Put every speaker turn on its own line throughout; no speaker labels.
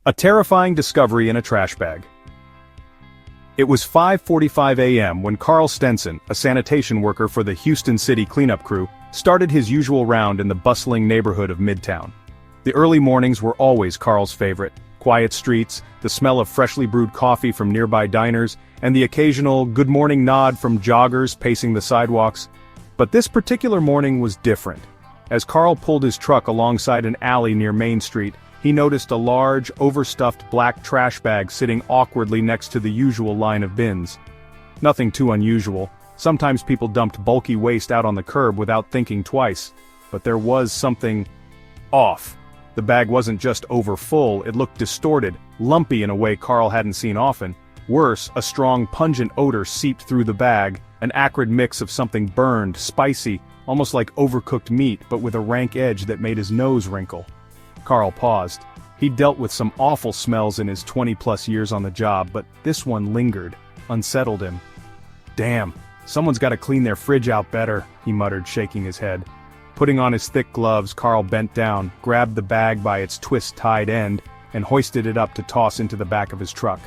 A terrifying discovery in a trash bag. It was 5:45 a.m. when Carl Stenson, a sanitation worker for the Houston City cleanup crew, started his usual round in the bustling neighborhood of Midtown. The early mornings were always Carl's favorite: quiet streets, the smell of freshly brewed coffee from nearby diners, and the occasional good morning nod from joggers pacing the sidewalks. But this particular morning was different. As Carl pulled his truck alongside an alley near Main Street, he noticed a large, overstuffed black trash bag sitting awkwardly next to the usual line of bins. Nothing too unusual. Sometimes people dumped bulky waste out on the curb without thinking twice. But there was something off. The bag wasn't just overfull, it looked distorted, lumpy in a way Carl hadn't seen often. Worse, a strong, pungent odor seeped through the bag, an acrid mix of something burned, spicy, almost like overcooked meat, but with a rank edge that made his nose wrinkle. Carl paused. He'd dealt with some awful smells in his 20-plus years on the job, but this one lingered, unsettled him. "Damn, someone's gotta clean their fridge out better," he muttered, shaking his head. Putting on his thick gloves, Carl bent down, grabbed the bag by its twist-tied end, and hoisted it up to toss into the back of his truck.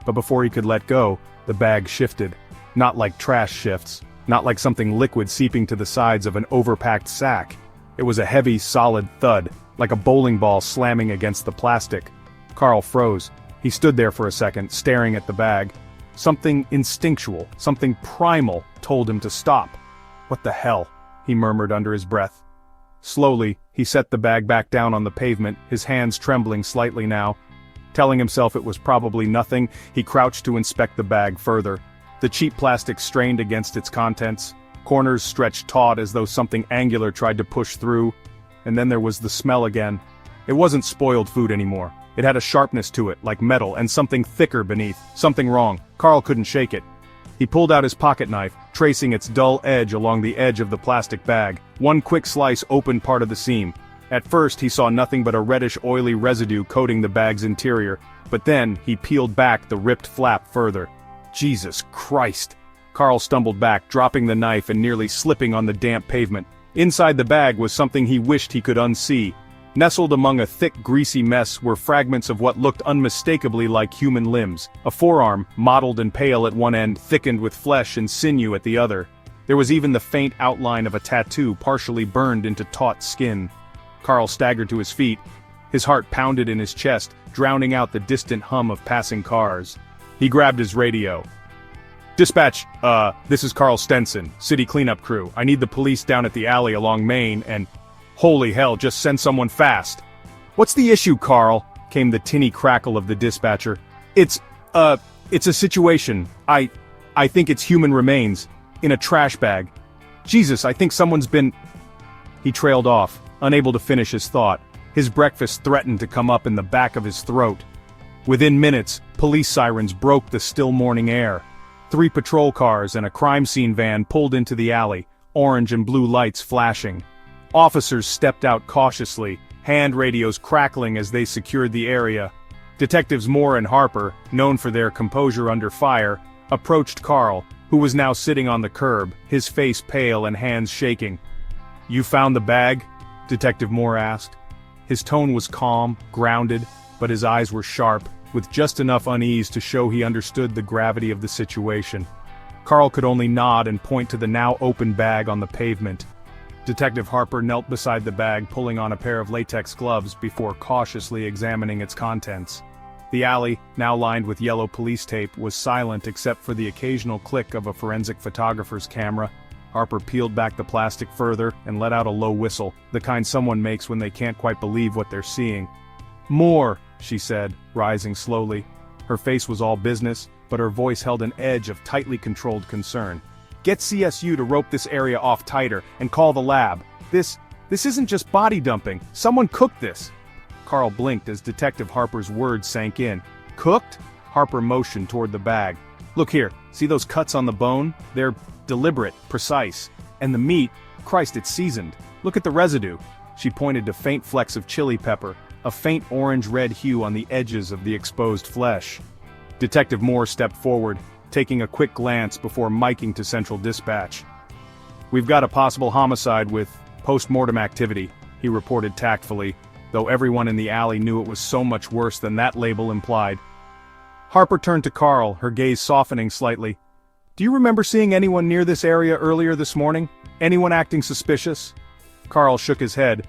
But before he could let go, the bag shifted. Not like trash shifts, not like something liquid seeping to the sides of an overpacked sack. It was a heavy, solid thud, like a bowling ball slamming against the plastic. Carl froze. He stood there for a second, staring at the bag. Something instinctual, something primal, told him to stop. "What the hell?" he murmured under his breath. Slowly, he set the bag back down on the pavement, his hands trembling slightly now. Telling himself it was probably nothing, he crouched to inspect the bag further. The cheap plastic strained against its contents. Corners stretched taut as though something angular tried to push through. And then there was the smell again. It wasn't spoiled food anymore. It had a sharpness to it, like metal, and something thicker beneath. Something wrong. Carl couldn't shake it. He pulled out his pocket knife, tracing its dull edge along the edge of the plastic bag. One quick slice opened part of the seam. At first he saw nothing but a reddish oily residue coating the bag's interior, but then he peeled back the ripped flap further. Jesus Christ! Carl stumbled back, dropping the knife and nearly slipping on the damp pavement. Inside the bag was something he wished he could unsee. Nestled among a thick, greasy mess were fragments of what looked unmistakably like human limbs. A forearm, mottled and pale at one end, thickened with flesh and sinew at the other. There was even the faint outline of a tattoo partially burned into taut skin. Carl staggered to his feet. His heart pounded in his chest, drowning out the distant hum of passing cars. He grabbed his radio. "Dispatch, this is Carl Stenson, city cleanup crew. I need the police down at the alley along Main and—" "Holy hell, just send someone fast." "What's the issue, Carl?" came the tinny crackle of the dispatcher. It's a situation. I think it's human remains. In a trash bag. Jesus, I think someone's been—" He trailed off, unable to finish his thought. His breakfast threatened to come up in the back of his throat. Within minutes, police sirens broke the still morning air. 3 patrol cars and a crime scene van pulled into the alley, orange and blue lights flashing. Officers stepped out cautiously, hand radios crackling as they secured the area. Detectives Moore and Harper, known for their composure under fire, approached Carl, who was now sitting on the curb, his face pale and hands shaking. "You found the bag?" Detective Moore asked. His tone was calm, grounded, but his eyes were sharp, with just enough unease to show he understood the gravity of the situation. Carl could only nod and point to the now open bag on the pavement. Detective Harper knelt beside the bag, pulling on a pair of latex gloves before cautiously examining its contents. The alley, now lined with yellow police tape, was silent except for the occasional click of a forensic photographer's camera. Harper peeled back the plastic further and let out a low whistle, the kind someone makes when they can't quite believe what they're seeing. "More," she said, rising slowly. Her face was all business, but her voice held an edge of tightly controlled concern. "Get CSU to rope this area off tighter, and call the lab. This isn't just body dumping. Someone cooked this." Carl blinked as Detective Harper's words sank in. "Cooked?" Harper motioned toward the bag. "Look here, see those cuts on the bone? They're deliberate, precise. And the meat, Christ, it's seasoned. Look at the residue." She pointed to faint flecks of chili pepper, a faint orange-red hue on the edges of the exposed flesh. Detective Moore stepped forward, taking a quick glance before miking to Central Dispatch. "We've got a possible homicide with post-mortem activity," he reported tactfully. though everyone in the alley knew it was so much worse than that label implied. Harper turned to Carl, her gaze softening slightly. "Do you remember seeing anyone near this area earlier this morning? Anyone acting suspicious?" Carl shook his head.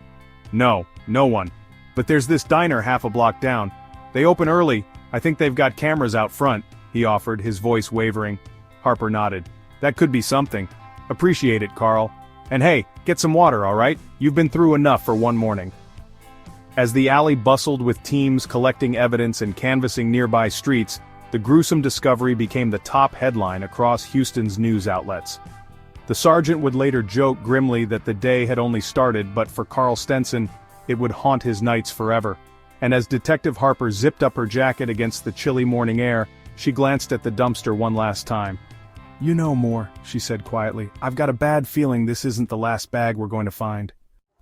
"No, no one. But there's this diner half a block down. They open early. I think they've got cameras out front," he offered, his voice wavering. Harper nodded. "That could be something. Appreciate it, Carl. And hey, get some water, all right? You've been through enough for one morning." As the alley bustled with teams collecting evidence and canvassing nearby streets, the gruesome discovery became the top headline across Houston's news outlets. The sergeant would later joke grimly that the day had only started, but for Carl Stenson, it would haunt his nights forever. And as Detective Harper zipped up her jacket against the chilly morning air, she glanced at the dumpster one last time. "You know more," she said quietly. "I've got a bad feeling this isn't the last bag we're going to find."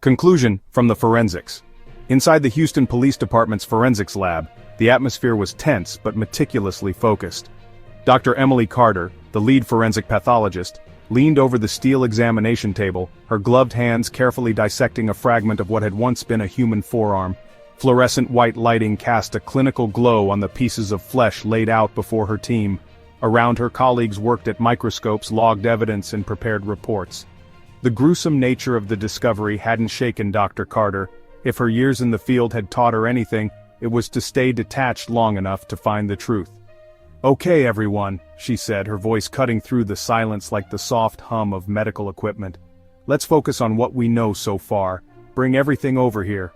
Conclusion from the forensics. Inside the Houston Police Department's forensics lab, the atmosphere was tense but meticulously focused. Dr. Emily Carter, the lead forensic pathologist, leaned over the steel examination table, her gloved hands carefully dissecting a fragment of what had once been a human forearm. Fluorescent white lighting cast a clinical glow on the pieces of flesh laid out before her team. Around her, colleagues worked at microscopes, logged evidence, and prepared reports. The gruesome nature of the discovery hadn't shaken Dr. Carter. If her years in the field had taught her anything, it was to stay detached long enough to find the truth. "Okay, everyone," she said, her voice cutting through the silence like the soft hum of medical equipment. "Let's focus on what we know so far. Bring everything over here."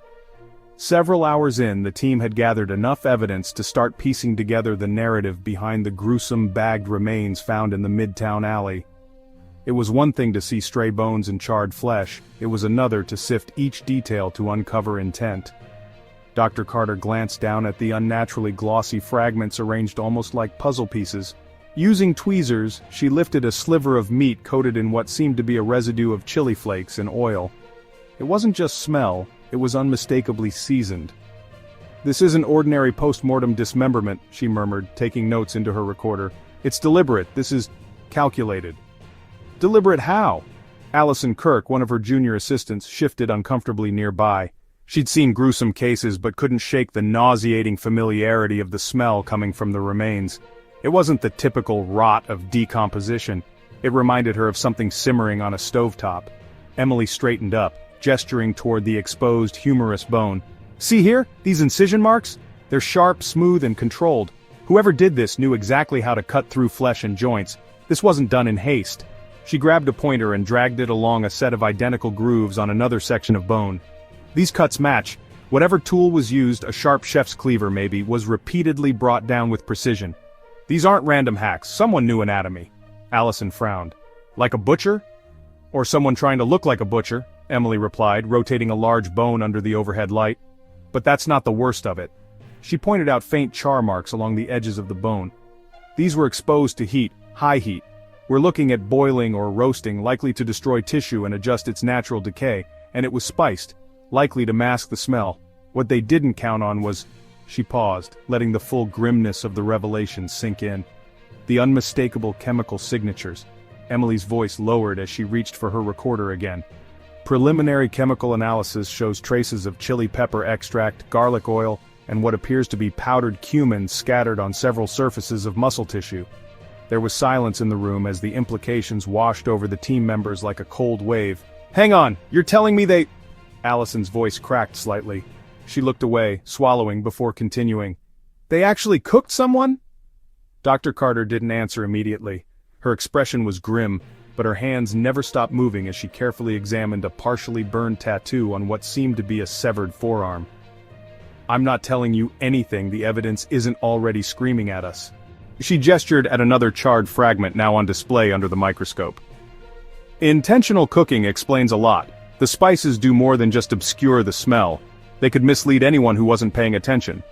Several hours in, the team had gathered enough evidence to start piecing together the narrative behind the gruesome bagged remains found in the Midtown alley. It was one thing to see stray bones and charred flesh, it was another to sift each detail to uncover intent. Dr. Carter glanced down at the unnaturally glossy fragments arranged almost like puzzle pieces. Using tweezers, she lifted a sliver of meat coated in what seemed to be a residue of chili flakes and oil. It wasn't just smell, it was unmistakably seasoned. "This isn't ordinary post-mortem dismemberment," she murmured, taking notes into her recorder. "It's deliberate, this is calculated." "Deliberate how?" Allison Kirk, one of her junior assistants, shifted uncomfortably nearby. She'd seen gruesome cases but couldn't shake the nauseating familiarity of the smell coming from the remains. It wasn't the typical rot of decomposition. It reminded her of something simmering on a stovetop. Emily straightened up, gesturing toward the exposed humerus bone. "See here, these incision marks? They're sharp, smooth, and controlled. Whoever did this knew exactly how to cut through flesh and joints. This wasn't done in haste." She grabbed a pointer and dragged it along a set of identical grooves on another section of bone. "These cuts match. Whatever tool was used, a sharp chef's cleaver maybe, was repeatedly brought down with precision. These aren't random hacks, someone knew anatomy." Allison frowned. "Like a butcher? Or someone trying to look like a butcher," Emily replied, rotating a large bone under the overhead light. "But that's not the worst of it." She pointed out faint char marks along the edges of the bone. "These were exposed to heat, high heat. We're looking at boiling or roasting, likely to destroy tissue and adjust its natural decay, and it was spiced, likely to mask the smell. What they didn't count on was—" She paused, letting the full grimness of the revelation sink in. "The unmistakable chemical signatures." Emily's voice lowered as she reached for her recorder again. "Preliminary chemical analysis shows traces of chili pepper extract, garlic oil, and what appears to be powdered cumin scattered on several surfaces of muscle tissue." There was silence in the room as the implications washed over the team members like a cold wave. "Hang on, you're telling me they—" Allison's voice cracked slightly. She looked away, swallowing before continuing. "They actually cooked someone?" Dr. Carter didn't answer immediately. Her expression was grim, but her hands never stopped moving as she carefully examined a partially burned tattoo on what seemed to be a severed forearm. "I'm not telling you anything the evidence isn't already screaming at us." She gestured at another charred fragment now on display under the microscope. "Intentional cooking explains a lot. The spices do more than just obscure the smell. They could mislead anyone who wasn't paying attention.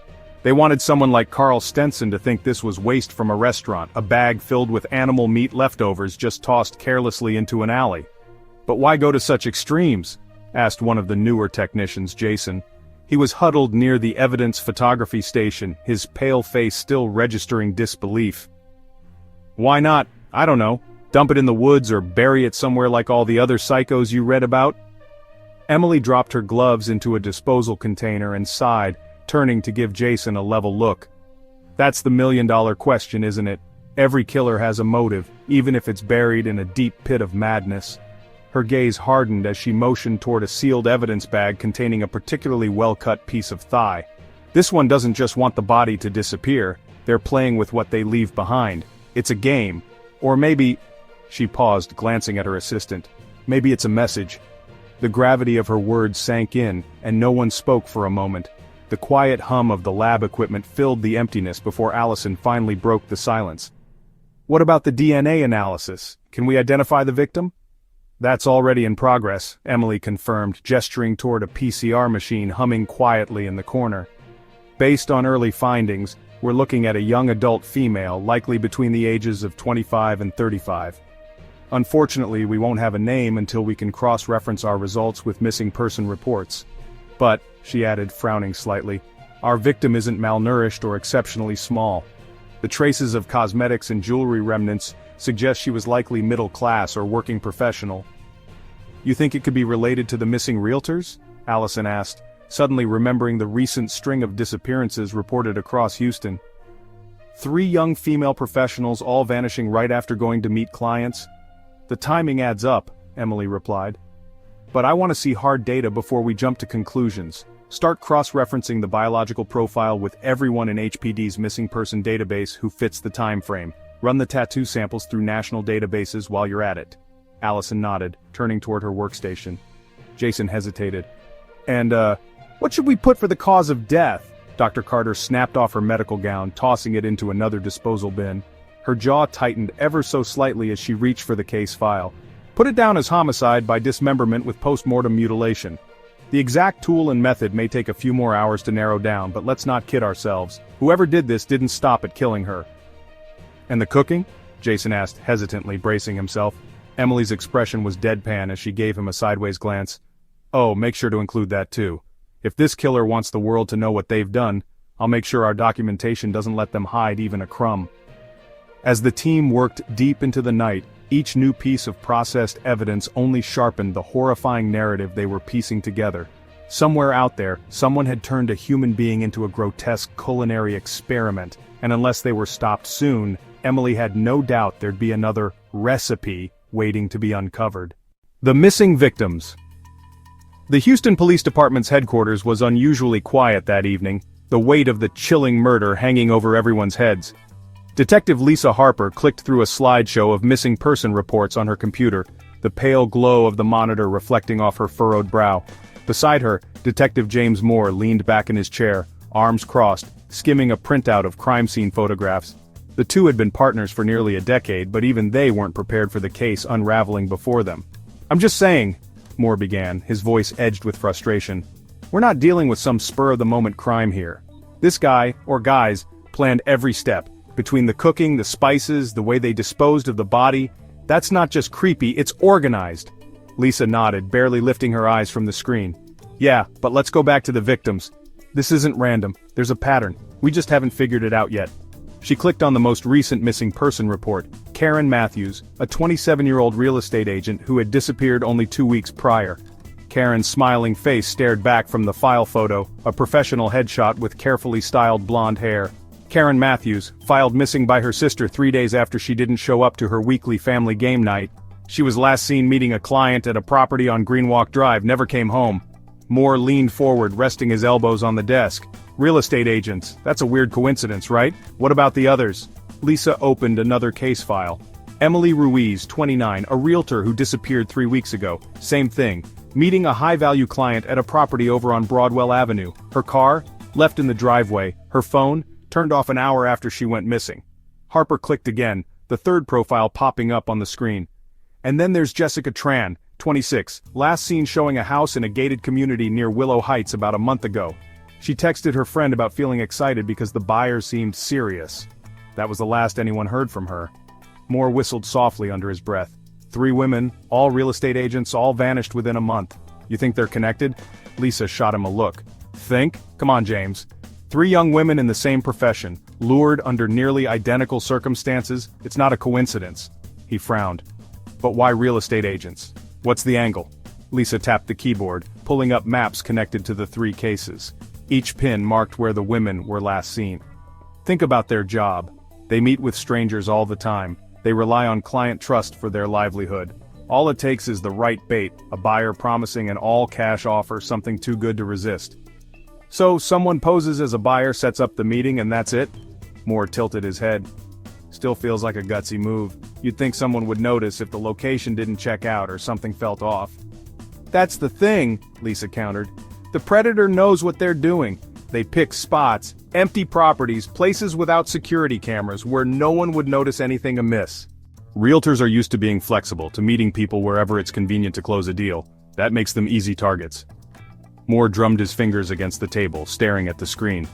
They wanted someone like Carl Stenson to think this was waste from a restaurant, a bag filled with animal meat leftovers just tossed carelessly into an alley. But why go to such extremes?" asked one of the newer technicians, Jason. He was huddled near the evidence photography station, his pale face still registering disbelief. "Why not, I don't know, dump it in the woods or bury it somewhere like all the other psychos you read about?" Emily dropped her gloves into a disposal container and sighed, turning to give Jason a level look. That's the million-dollar question, isn't it? Every killer has a motive, even if it's buried in a deep pit of madness. Her gaze hardened as she motioned toward a sealed evidence bag containing a particularly well-cut piece of thigh. This one doesn't just want the body to disappear, they're playing with what they leave behind. It's a game. Or maybe... She paused, glancing at her assistant. Maybe it's a message. The gravity of her words sank in, and no one spoke for a moment. The quiet hum of the lab equipment filled the emptiness before Allison finally broke the silence. What about the DNA analysis? Can we identify the victim? That's already in progress, Emily confirmed, gesturing toward a PCR machine humming quietly in the corner. Based on early findings, we're looking at a young adult female, likely between the ages of 25 and 35. Unfortunately, we won't have a name until we can cross-reference our results with missing person reports. But, she added, frowning slightly, our victim isn't malnourished or exceptionally small. The traces of cosmetics and jewelry remnants suggest she was likely middle class or working professional. You think it could be related to the missing realtors? Allison asked, suddenly remembering the recent string of disappearances reported across Houston. 3 young female professionals all vanishing right after going to meet clients? The timing adds up, Emily replied. But I want to see hard data before we jump to conclusions. Start cross-referencing the biological profile with everyone in HPD's missing person database who fits the time frame. Run the tattoo samples through national databases while you're at it. Allison nodded, turning toward her workstation. Jason hesitated. And, what should we put for the cause of death? Dr. Carter snapped off her medical gown, tossing it into another disposal bin. Her jaw tightened ever so slightly as she reached for the case file. Put it down as homicide by dismemberment with post-mortem mutilation. The exact tool and method may take a few more hours to narrow down, but let's not kid ourselves. Whoever did this didn't stop at killing her. And the cooking? Jason asked hesitantly, bracing himself. Emily's expression was deadpan as she gave him a sideways glance. Oh, make sure to include that too. If this killer wants the world to know what they've done, I'll make sure our documentation doesn't let them hide even a crumb. As the team worked deep into the night, each new piece of processed evidence only sharpened the horrifying narrative they were piecing together. Somewhere out there, someone had turned a human being into a grotesque culinary experiment, and unless they were stopped soon, Emily had no doubt there'd be another recipe waiting to be uncovered. The missing victims. The Houston Police Department's headquarters was unusually quiet that evening, the weight of the chilling murder hanging over everyone's heads. Detective Lisa Harper clicked through a slideshow of missing person reports on her computer, the pale glow of the monitor reflecting off her furrowed brow. Beside her, Detective James Moore leaned back in his chair, arms crossed, skimming a printout of crime scene photographs. The two had been partners for nearly a decade, but even they weren't prepared for the case unraveling before them. I'm just saying, Moore began, his voice edged with frustration. We're not dealing with some spur-of-the-moment crime here. This guy, or guys, planned every step. Between the cooking, the spices, the way they disposed of the body, that's not just creepy, it's organized. Lisa nodded, barely lifting her eyes from the screen. Yeah, but let's go back to the victims. This isn't random, there's a pattern. We just haven't figured it out yet. She clicked on the most recent missing person report, Karen Matthews, a 27-year-old real estate agent who had disappeared only 2 weeks prior. Karen's smiling face stared back from the file photo, a professional headshot with carefully styled blonde hair. Karen Matthews, filed missing by her sister 3 days after she didn't show up to her weekly family game night. She was last seen meeting a client at a property on Greenwalk Drive, never came home. Moore leaned forward, resting his elbows on the desk. Real estate agents, that's a weird coincidence, right? What about the others? Lisa opened another case file. Emily Ruiz, 29, a realtor who disappeared 3 weeks ago. Same thing. Meeting a high-value client at a property over on Broadwell Avenue. Her car? Left in the driveway. Her phone? Turned off an hour after she went missing. Harper clicked again, the third profile popping up on the screen. And then there's Jessica Tran, 26, last seen showing a house in a gated community near Willow Heights about a month ago. She texted her friend about feeling excited because the buyer seemed serious. That was the last anyone heard from her. Moore whistled softly under his breath. 3 women, all real estate agents, all vanished within a month. You think they're connected? Lisa shot him a look. Think? Come on, James. 3 young women in the same profession, lured under nearly identical circumstances, it's not a coincidence. He frowned. But why real estate agents? What's the angle? Lisa tapped the keyboard, pulling up maps connected to the 3 cases. Each pin marked where the women were last seen. Think about their job. They meet with strangers all the time. They rely on client trust for their livelihood. All it takes is the right bait, a buyer promising an all-cash offer, something too good to resist. So, someone poses as a buyer, sets up the meeting, and that's it? Moore tilted his head. Still feels like a gutsy move. You'd think someone would notice if the location didn't check out or something felt off. That's the thing, Lisa countered. The predator knows what they're doing. They pick spots, empty properties, places without security cameras where no one would notice anything amiss. Realtors are used to being flexible, to meeting people wherever it's convenient to close a deal. That makes them easy targets. Moore drummed his fingers against the table, staring at the screen.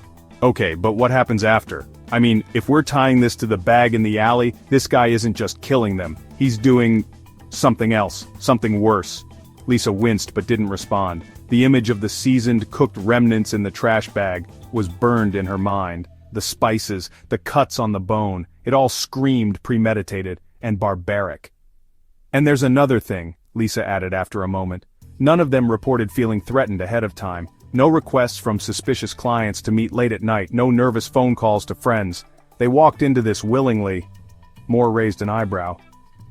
Okay, but what happens after? I mean, if we're tying this to the bag in the alley, this guy isn't just killing them. He's doing something else, something worse. Lisa winced but didn't respond. The image of the seasoned, cooked remnants in the trash bag was burned in her mind. The spices, the cuts on the bone, it all screamed premeditated and barbaric. And there's another thing, Lisa added after a moment. None of them reported feeling threatened ahead of time. No requests from suspicious clients to meet late at night, no nervous phone calls to friends. They walked into this willingly. Moore raised an eyebrow.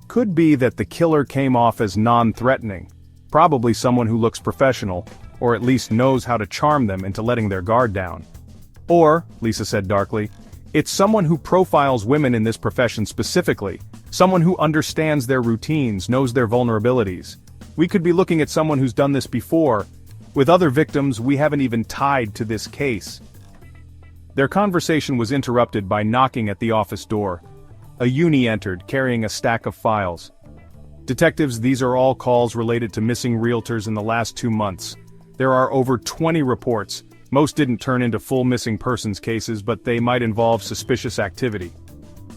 Could be that the killer came off as non-threatening. Probably someone who looks professional, or at least knows how to charm them into letting their guard down. Or, Lisa said darkly, it's someone who profiles women in this profession specifically, someone who understands their routines, knows their vulnerabilities. We could be looking at someone who's done this before, with other victims we haven't even tied to this case. Their conversation was interrupted by knocking at the office door. A uni entered, carrying a stack of files. Detectives, these are all calls related to missing realtors in the last 2 months. There are over 20 reports. Most didn't turn into full missing persons cases, but they might involve suspicious activity.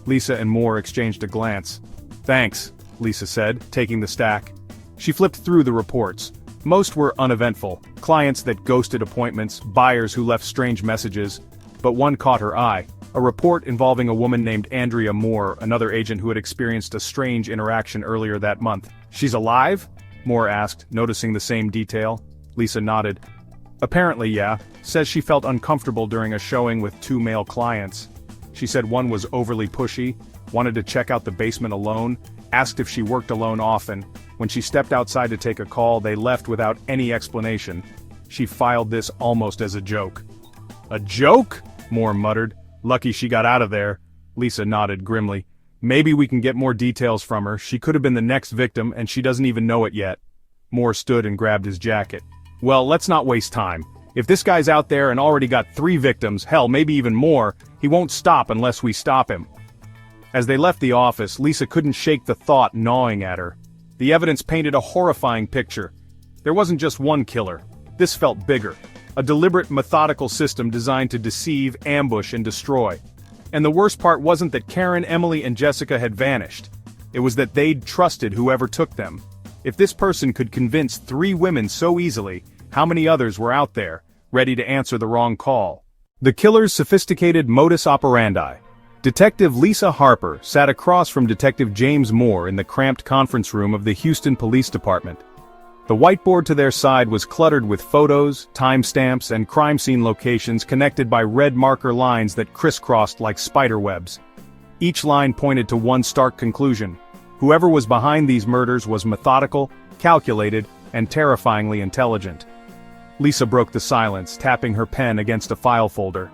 Lisa and Moore exchanged a glance. Thanks, Lisa said, taking the stack. She flipped through the reports. Most were uneventful, clients that ghosted appointments, buyers who left strange messages, but one caught her eye. A report involving a woman named Andrea Moore, another agent who had experienced a strange interaction earlier that month. She's alive? Moore asked, noticing the same detail. Lisa nodded. Apparently, yeah. Says she felt uncomfortable during a showing with 2 male clients. She said one was overly pushy, wanted to check out the basement alone, asked if she worked alone often. When she stepped outside to take a call, they left without any explanation. She filed this almost as a joke. A joke? Moore muttered. Lucky she got out of there. Lisa nodded grimly. Maybe we can get more details from her. She could have been the next victim and she doesn't even know it yet. Moore stood and grabbed his jacket. Well, let's not waste time. If this guy's out there and already got 3 victims, hell, maybe even more, he won't stop unless we stop him. As they left the office, Lisa couldn't shake the thought gnawing at her. The evidence painted a horrifying picture. There wasn't just one killer. This felt bigger. A deliberate, methodical system designed to deceive, ambush, and destroy. And the worst part wasn't that Karen, Emily, and Jessica had vanished. It was that they'd trusted whoever took them. If this person could convince 3 women so easily, how many others were out there, ready to answer the wrong call? The killer's sophisticated modus operandi. Detective Lisa Harper sat across from Detective James Moore in the cramped conference room of the Houston Police Department. The whiteboard to their side was cluttered with photos, timestamps, and crime scene locations connected by red marker lines that crisscrossed like spider webs. Each line pointed to one stark conclusion. Whoever was behind these murders was methodical, calculated, and terrifyingly intelligent. Lisa broke the silence, tapping her pen against a file folder.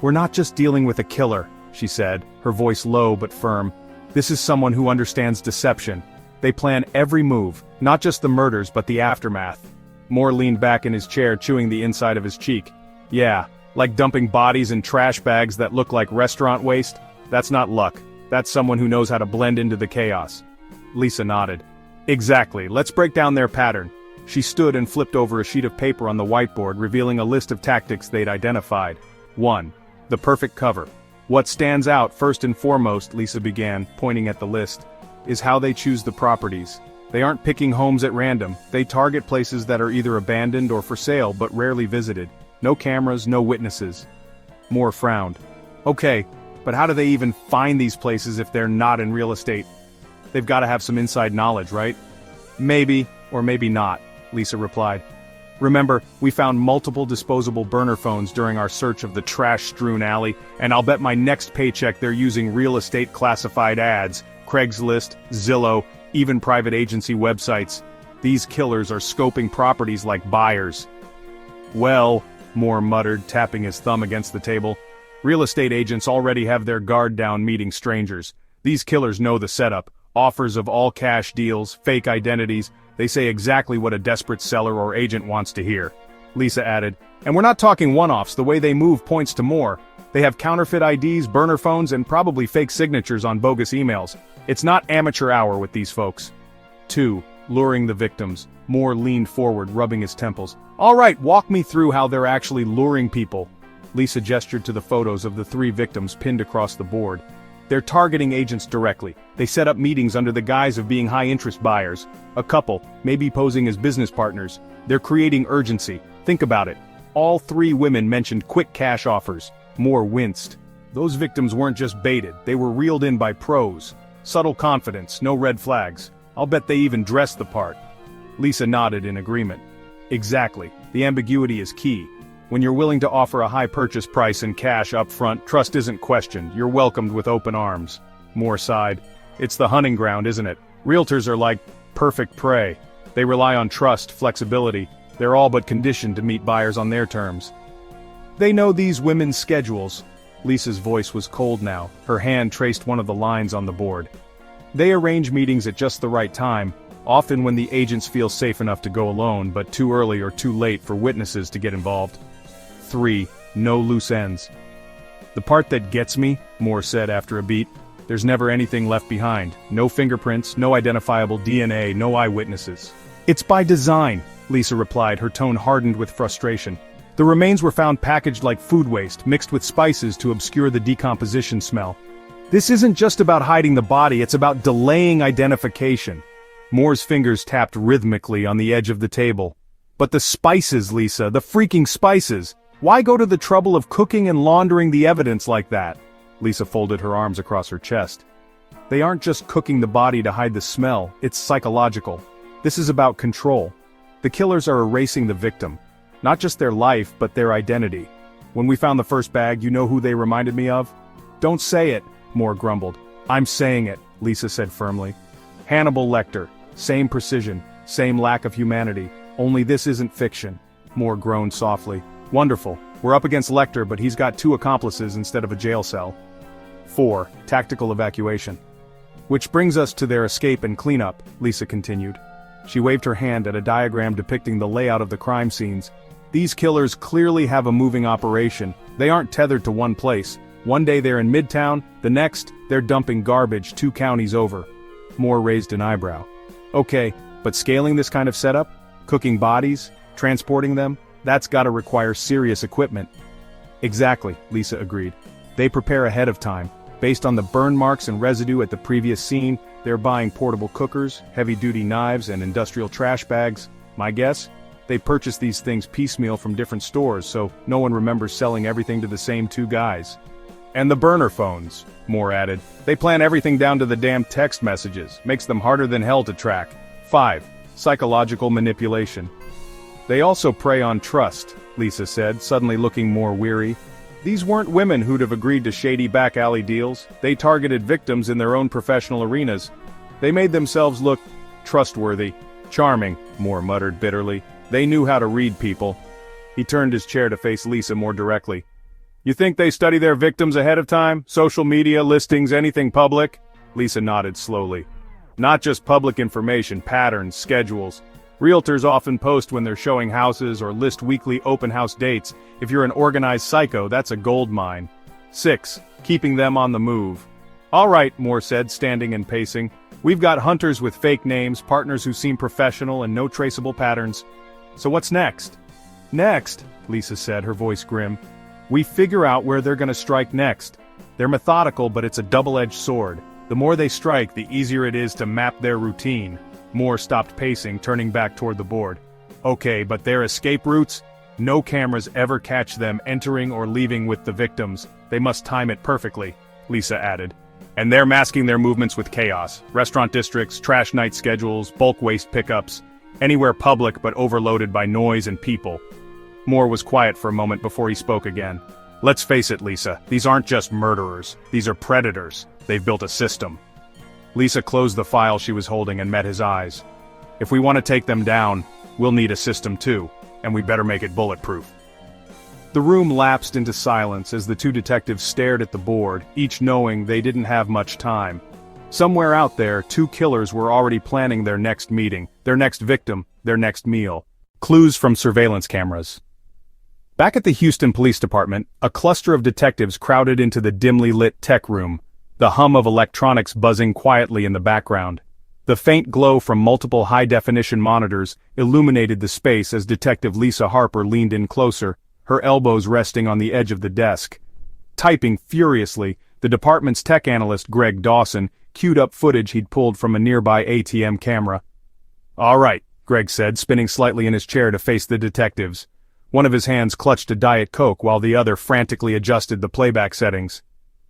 We're not just dealing with a killer, she said, her voice low but firm. This is someone who understands deception. They plan every move, not just the murders but the aftermath. Moore leaned back in his chair, chewing the inside of his cheek. Yeah, like dumping bodies in trash bags that look like restaurant waste? That's not luck. That's someone who knows how to blend into the chaos. Lisa nodded. Exactly, let's break down their pattern. She stood and flipped over a sheet of paper on the whiteboard, revealing a list of tactics they'd identified. 1. The perfect cover. What stands out first and foremost, Lisa began, pointing at the list, is how they choose the properties. They aren't picking homes at random. They target places that are either abandoned or for sale but rarely visited. No cameras, no witnesses. Moore frowned. Okay, but how do they even find these places if they're not in real estate? They've got to have some inside knowledge, right? Maybe, or maybe not, Lisa replied. Remember, we found multiple disposable burner phones during our search of the trash-strewn alley, and I'll bet my next paycheck they're using real estate classified ads, Craigslist, Zillow, even private agency websites. These killers are scoping properties like buyers. Well, Moore muttered, tapping his thumb against the table, real estate agents already have their guard down meeting strangers. These killers know the setup, offers of all cash deals, fake identities. They say exactly what a desperate seller or agent wants to hear. Lisa added, and we're not talking one-offs. The way they move points to more. They have counterfeit IDs, burner phones, and probably fake signatures on bogus emails. It's not amateur hour with these folks. 2. Luring the victims. Moore leaned forward, rubbing his temples. All right, walk me through how they're actually luring people. Lisa gestured to the photos of the 3 victims pinned across the board. They're targeting agents directly. They set up meetings under the guise of being high-interest buyers. A couple, maybe posing as business partners. They're creating urgency. Think about it. All 3 women mentioned quick cash offers. Moore winced. Those victims weren't just baited, they were reeled in by pros. Subtle confidence, no red flags. I'll bet they even dressed the part. Lisa nodded in agreement. Exactly. The ambiguity is key. When you're willing to offer a high purchase price and cash up front, trust isn't questioned, you're welcomed with open arms. Moore sighed. It's the hunting ground, isn't it? Realtors are like perfect prey. They rely on trust, flexibility. They're all but conditioned to meet buyers on their terms. They know these women's schedules. Lisa's voice was cold now. Her hand traced one of the lines on the board. They arrange meetings at just the right time, often when the agents feel safe enough to go alone, but too early or too late for witnesses to get involved. 3. No loose ends. The part that gets me, Moore said after a beat, there's never anything left behind. No fingerprints, no identifiable DNA, no eyewitnesses. It's by design, Lisa replied, her tone hardened with frustration. The remains were found packaged like food waste, mixed with spices to obscure the decomposition smell. This isn't just about hiding the body, it's about delaying identification. Moore's fingers tapped rhythmically on the edge of the table. But the spices, Lisa, the freaking spices! Why go to the trouble of cooking and laundering the evidence like that? Lisa folded her arms across her chest. They aren't just cooking the body to hide the smell, it's psychological. This is about control. The killers are erasing the victim. Not just their life, but their identity. When we found the first bag, you know who they reminded me of? Don't say it, Moore grumbled. I'm saying it, Lisa said firmly. Hannibal Lecter. Same precision, same lack of humanity. Only this isn't fiction. Moore groaned softly. Wonderful. We're up against Lecter, but he's got 2 accomplices instead of a jail cell. 4. Tactical evacuation. Which brings us to their escape and cleanup, Lisa continued. She waved her hand at a diagram depicting the layout of the crime scenes. These killers clearly have a moving operation. They aren't tethered to one place. One day they're in Midtown, the next, they're dumping garbage 2 counties over. Moore raised an eyebrow. Okay, but scaling this kind of setup? Cooking bodies? Transporting them? That's gotta require serious equipment. Exactly, Lisa agreed. They prepare ahead of time. Based on the burn marks and residue at the previous scene, they're buying portable cookers, heavy-duty knives, and industrial trash bags. My guess? They purchase these things piecemeal from different stores, so no one remembers selling everything to the same 2 guys. And the burner phones, Moore added. They plan everything down to the damn text messages, makes them harder than hell to track. 5. Psychological manipulation. They also prey on trust, Lisa said, suddenly looking more weary. These weren't women who'd have agreed to shady back alley deals. They targeted victims in their own professional arenas. They made themselves look trustworthy. Charming, Moore muttered bitterly. They knew how to read people. He turned his chair to face Lisa more directly. You think they study their victims ahead of time? Social media, listings, anything public? Lisa nodded slowly. Not just public information, patterns, schedules. Realtors often post when they're showing houses or list weekly open house dates. If you're an organized psycho, that's a gold mine. 6. Keeping them on the move. All right, Moore said, standing and pacing. We've got hunters with fake names, partners who seem professional and no traceable patterns. So what's next? Next, Lisa said, her voice grim. We figure out where they're gonna strike next. They're methodical, but it's a double-edged sword. The more they strike, the easier it is to map their routine. Moore stopped pacing, turning back toward the board. Okay, but their escape routes? No cameras ever catch them entering or leaving with the victims. They must time it perfectly, Lisa added. And they're masking their movements with chaos. Restaurant districts, trash night schedules, bulk waste pickups. Anywhere public but overloaded by noise and people. Moore was quiet for a moment before he spoke again. Let's face it, Lisa, these aren't just murderers. These are predators. They've built a system. Lisa closed the file she was holding and met his eyes. If we want to take them down, we'll need a system too, and we better make it bulletproof. The room lapsed into silence as the two detectives stared at the board, each knowing they didn't have much time. Somewhere out there, two killers were already planning their next meeting, their next victim, their next meal. Clues from surveillance cameras. Back at the Houston Police Department, a cluster of detectives crowded into the dimly lit tech room, the hum of electronics buzzing quietly in the background. The faint glow from multiple high-definition monitors illuminated the space as Detective Lisa Harper leaned in closer, her elbows resting on the edge of the desk. Typing furiously, the department's tech analyst Greg Dawson queued up footage he'd pulled from a nearby ATM camera. "All right," Greg said, spinning slightly in his chair to face the detectives. One of his hands clutched a Diet Coke while the other frantically adjusted the playback settings.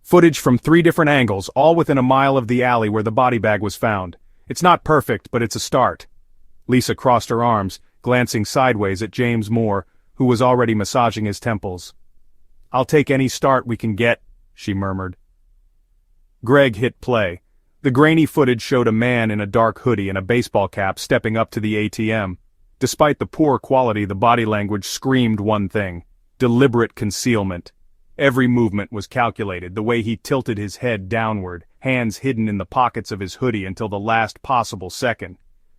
Footage from 3 different angles, all within a mile of the alley where the body bag was found. It's not perfect, but it's a start. Lisa crossed her arms, glancing sideways at James Moore, who was already massaging his temples. "I'll take any start we can get," she murmured. Greg hit play. The grainy footage showed a man in a dark hoodie and a baseball cap stepping up to the ATM. Despite the poor quality, the body language screamed one thing: deliberate concealment. Every movement was calculated, the way he tilted his head downward, hands hidden in the pockets of his hoodie until the last possible second.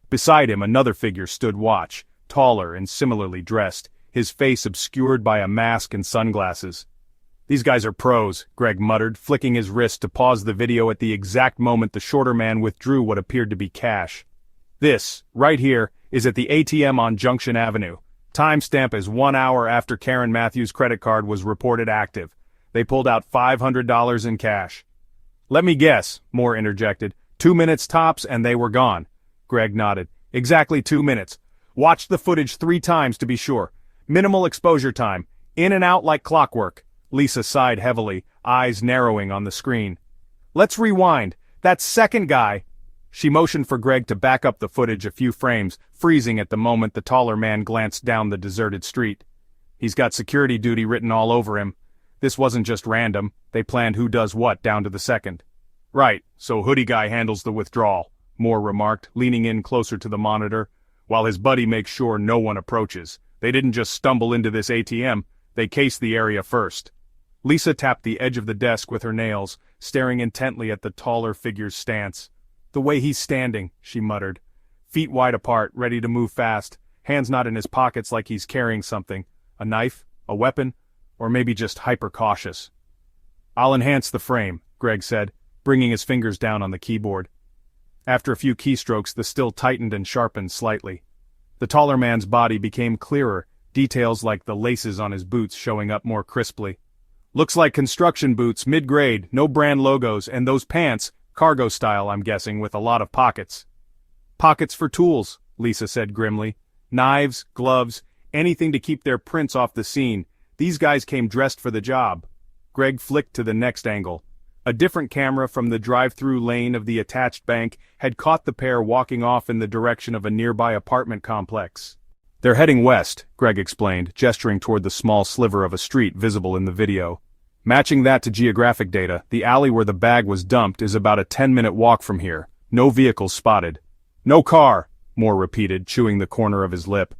Beside him another figure stood watch, taller and similarly dressed, his face obscured by a mask and sunglasses. "These guys are pros," Greg muttered, flicking his wrist to pause the video at the exact moment the shorter man withdrew what appeared to be cash. "This, right here, is at the ATM on Junction Avenue. Timestamp is 1 hour after Karen Matthews' credit card was reported active. They pulled out $500 in cash." "Let me guess," Moore interjected. 2 minutes tops and they were gone." Greg nodded. "Exactly 2 minutes. Watched the footage 3 times to be sure. Minimal exposure time. In and out like clockwork." Lisa sighed heavily, eyes narrowing on the screen. "Let's rewind. That second guy—" She motioned for Greg to back up the footage a few frames, freezing at the moment the taller man glanced down the deserted street. "He's got security duty written all over him. This wasn't just random, they planned who does what down to the second." "Right, so hoodie guy handles the withdrawal," Moore remarked, leaning in closer to the monitor, "while his buddy makes sure no one approaches. They didn't just stumble into this ATM, they cased the area first." Lisa tapped the edge of the desk with her nails, staring intently at the taller figure's stance. "The way he's standing," she muttered. "Feet wide apart, ready to move fast, hands not in his pockets like he's carrying something. A knife? A weapon? Or maybe just hyper-cautious." "I'll enhance the frame," Greg said, bringing his fingers down on the keyboard. After a few keystrokes, the still tightened and sharpened slightly. The taller man's body became clearer, details like the laces on his boots showing up more crisply. "Looks like construction boots, mid-grade, no brand logos, and those pants, cargo style I'm guessing, with a lot of pockets." "Pockets for tools," Lisa said grimly. "Knives, gloves, anything to keep their prints off the scene. These guys came dressed for the job." Greg flicked to the next angle. A different camera from the drive-through lane of the attached bank had caught the pair walking off in the direction of a nearby apartment complex. "They're heading west," Greg explained, gesturing toward the small sliver of a street visible in the video. "Matching that to geographic data, the alley where the bag was dumped is about a 10-minute walk from here. No vehicles spotted." "No car," Moore repeated, chewing the corner of his lip.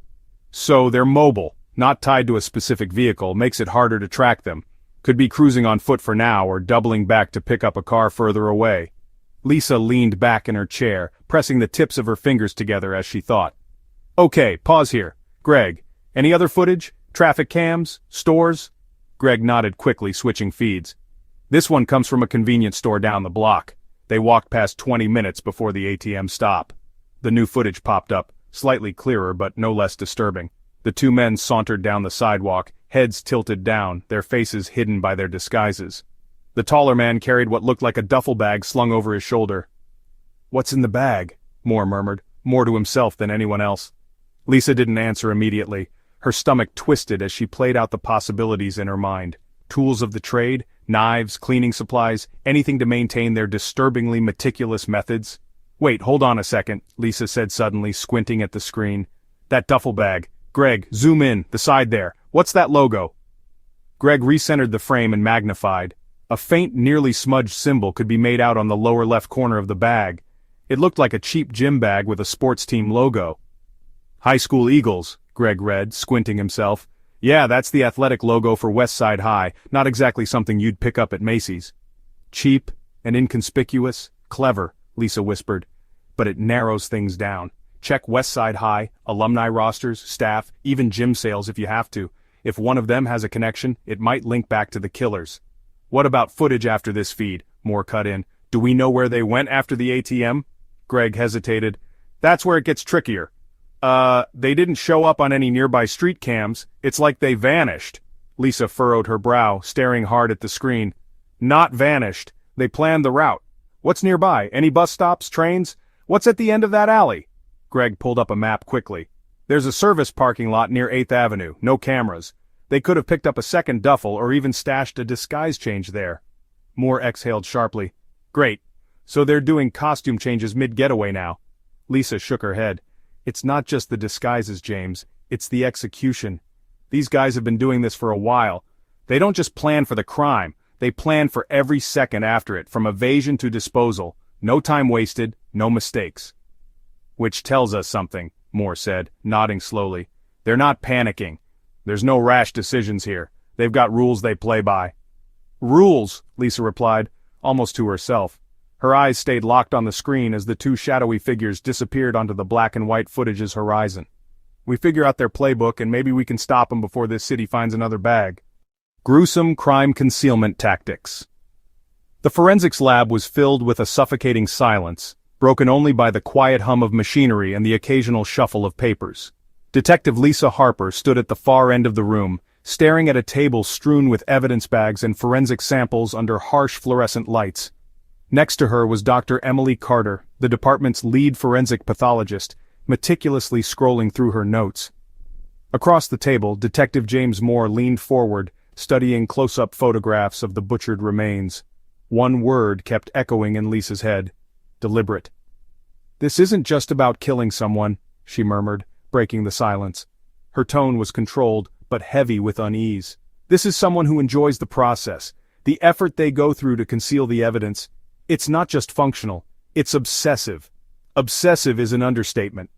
"So they're mobile, not tied to a specific vehicle, makes it harder to track them. Could be cruising on foot for now or doubling back to pick up a car further away." Lisa leaned back in her chair, pressing the tips of her fingers together as she thought. "Okay, pause here. Greg, any other footage? Traffic cams? Stores?" Greg nodded quickly, switching feeds. "This one comes from a convenience store down the block. They walked past 20 minutes before the ATM stop." The new footage popped up, slightly clearer but no less disturbing. The two men sauntered down the sidewalk, heads tilted down, their faces hidden by their disguises. The taller man carried what looked like a duffel bag slung over his shoulder. "What's in the bag?" Moore murmured, more to himself than anyone else. Lisa didn't answer immediately. Her stomach twisted as she played out the possibilities in her mind. Tools of the trade, knives, cleaning supplies, anything to maintain their disturbingly meticulous methods. Wait, hold on a second, Lisa said suddenly, squinting at the screen. That duffel bag. Greg, zoom in, the side there. What's that logo? Greg recentered the frame and magnified. A faint, nearly smudged symbol could be made out on the lower left corner of the bag. It looked like a cheap gym bag with a sports team logo. High School Eagles, Greg read, squinting himself. Yeah, that's the athletic logo for West Side High, not exactly something you'd pick up at Macy's. Cheap and inconspicuous, clever, Lisa whispered. But it narrows things down. Check West Side High, alumni rosters, staff, even gym sales if you have to. If one of them has a connection, it might link back to the killers. What about footage after this feed? Moore cut in. Do we know where they went after the ATM? Greg hesitated. That's where it gets trickier. They didn't show up on any nearby street cams. It's like they vanished. Lisa furrowed her brow, staring hard at the screen. Not vanished. They planned the route. What's nearby? Any bus stops, trains? What's at the end of that alley? Greg pulled up a map quickly. There's a service parking lot near 8th Avenue, no cameras. They could have picked up a second duffel or even stashed a disguise change there. Moore exhaled sharply. Great. So they're doing costume changes mid-getaway now. Lisa shook her head. It's not just the disguises, James. It's the execution. These guys have been doing this for a while. They don't just plan for the crime. They plan for every second after it, from evasion to disposal. No time wasted, no mistakes. Which tells us something, Moore said, nodding slowly. They're not panicking. There's no rash decisions here. They've got rules they play by. Rules, Lisa replied, almost to herself. Her eyes stayed locked on the screen as the two shadowy figures disappeared onto the black and white footage's horizon. We figure out their playbook and maybe we can stop them before this city finds another bag. Gruesome crime concealment tactics. The forensics lab was filled with a suffocating silence, broken only by the quiet hum of machinery and the occasional shuffle of papers. Detective Lisa Harper stood at the far end of the room, staring at a table strewn with evidence bags and forensic samples under harsh fluorescent lights. Next to her was Dr. Emily Carter, the department's lead forensic pathologist, meticulously scrolling through her notes. Across the table, Detective James Moore leaned forward, studying close-up photographs of the butchered remains. One word kept echoing in Lisa's head. Deliberate. This isn't just about killing someone, she murmured, breaking the silence. Her tone was controlled, but heavy with unease. This is someone who enjoys the process, the effort they go through to conceal the evidence. It's not just functional, it's obsessive. Obsessive is an understatement,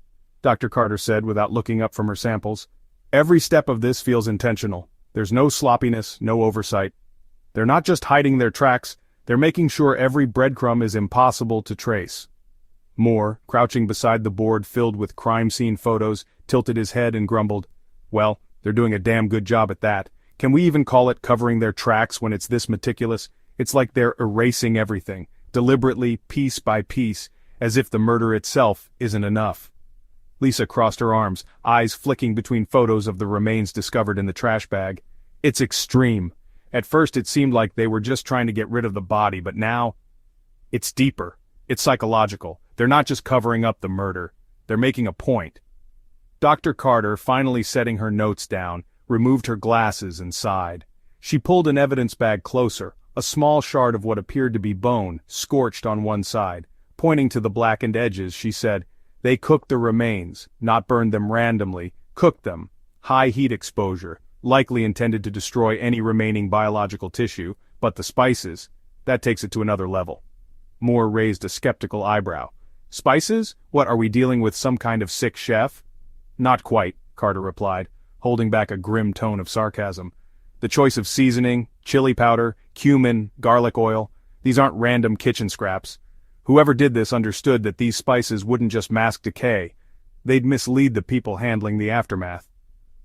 Dr. Carter said without looking up from her samples. Every step of this feels intentional. There's no sloppiness, no oversight. They're not just hiding their tracks, they're making sure every breadcrumb is impossible to trace. Moore, crouching beside the board filled with crime scene photos, tilted his head and grumbled. Well, they're doing a damn good job at that. Can we even call it covering their tracks when it's this meticulous? It's like they're erasing everything, deliberately, piece by piece, as if the murder itself isn't enough. Lisa crossed her arms, eyes flicking between photos of the remains discovered in the trash bag. It's extreme. At first it seemed like they were just trying to get rid of the body, but now... It's deeper. It's psychological. They're not just covering up the murder. They're making a point. Dr. Carter, finally setting her notes down, removed her glasses and sighed. She pulled an evidence bag closer, a small shard of what appeared to be bone, scorched on one side. Pointing to the blackened edges, she said, They cooked the remains, not burned them randomly, cooked them. High heat exposure, likely intended to destroy any remaining biological tissue, but the spices, that takes it to another level. Moore raised a skeptical eyebrow. Spices? What, are we dealing with some kind of sick chef? Not quite, Carter replied, holding back a grim tone of sarcasm. The choice of seasoning, chili powder, cumin, garlic oil, these aren't random kitchen scraps. Whoever did this understood that these spices wouldn't just mask decay. They'd mislead the people handling the aftermath.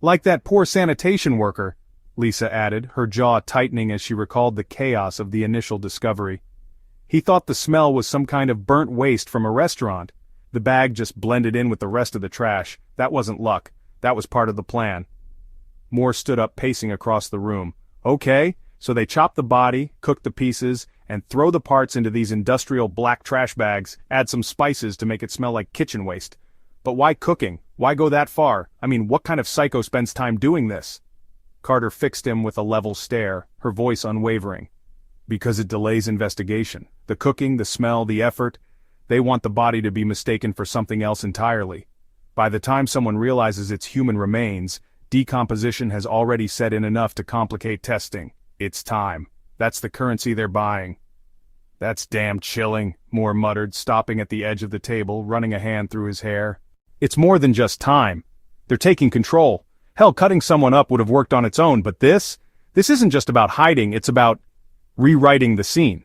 Like that poor sanitation worker, Lisa added, her jaw tightening as she recalled the chaos of the initial discovery. He thought the smell was some kind of burnt waste from a restaurant. The bag just blended in with the rest of the trash. That wasn't luck. That was part of the plan. Moore stood up, pacing across the room. Okay, so they chop the body, cook the pieces, and throw the parts into these industrial black trash bags, add some spices to make it smell like kitchen waste. But why cooking? Why go that far? I mean, what kind of psycho spends time doing this? Carter fixed him with a level stare, her voice unwavering. Because it delays investigation. The cooking, the smell, the effort. They want the body to be mistaken for something else entirely. By the time someone realizes it's human remains, decomposition has already set in enough to complicate testing. It's time. That's the currency they're buying. That's damn chilling, Moore muttered, stopping at the edge of the table, running a hand through his hair. It's more than just time. They're taking control. Hell, cutting someone up would have worked on its own, but this isn't just about hiding, it's about rewriting the scene.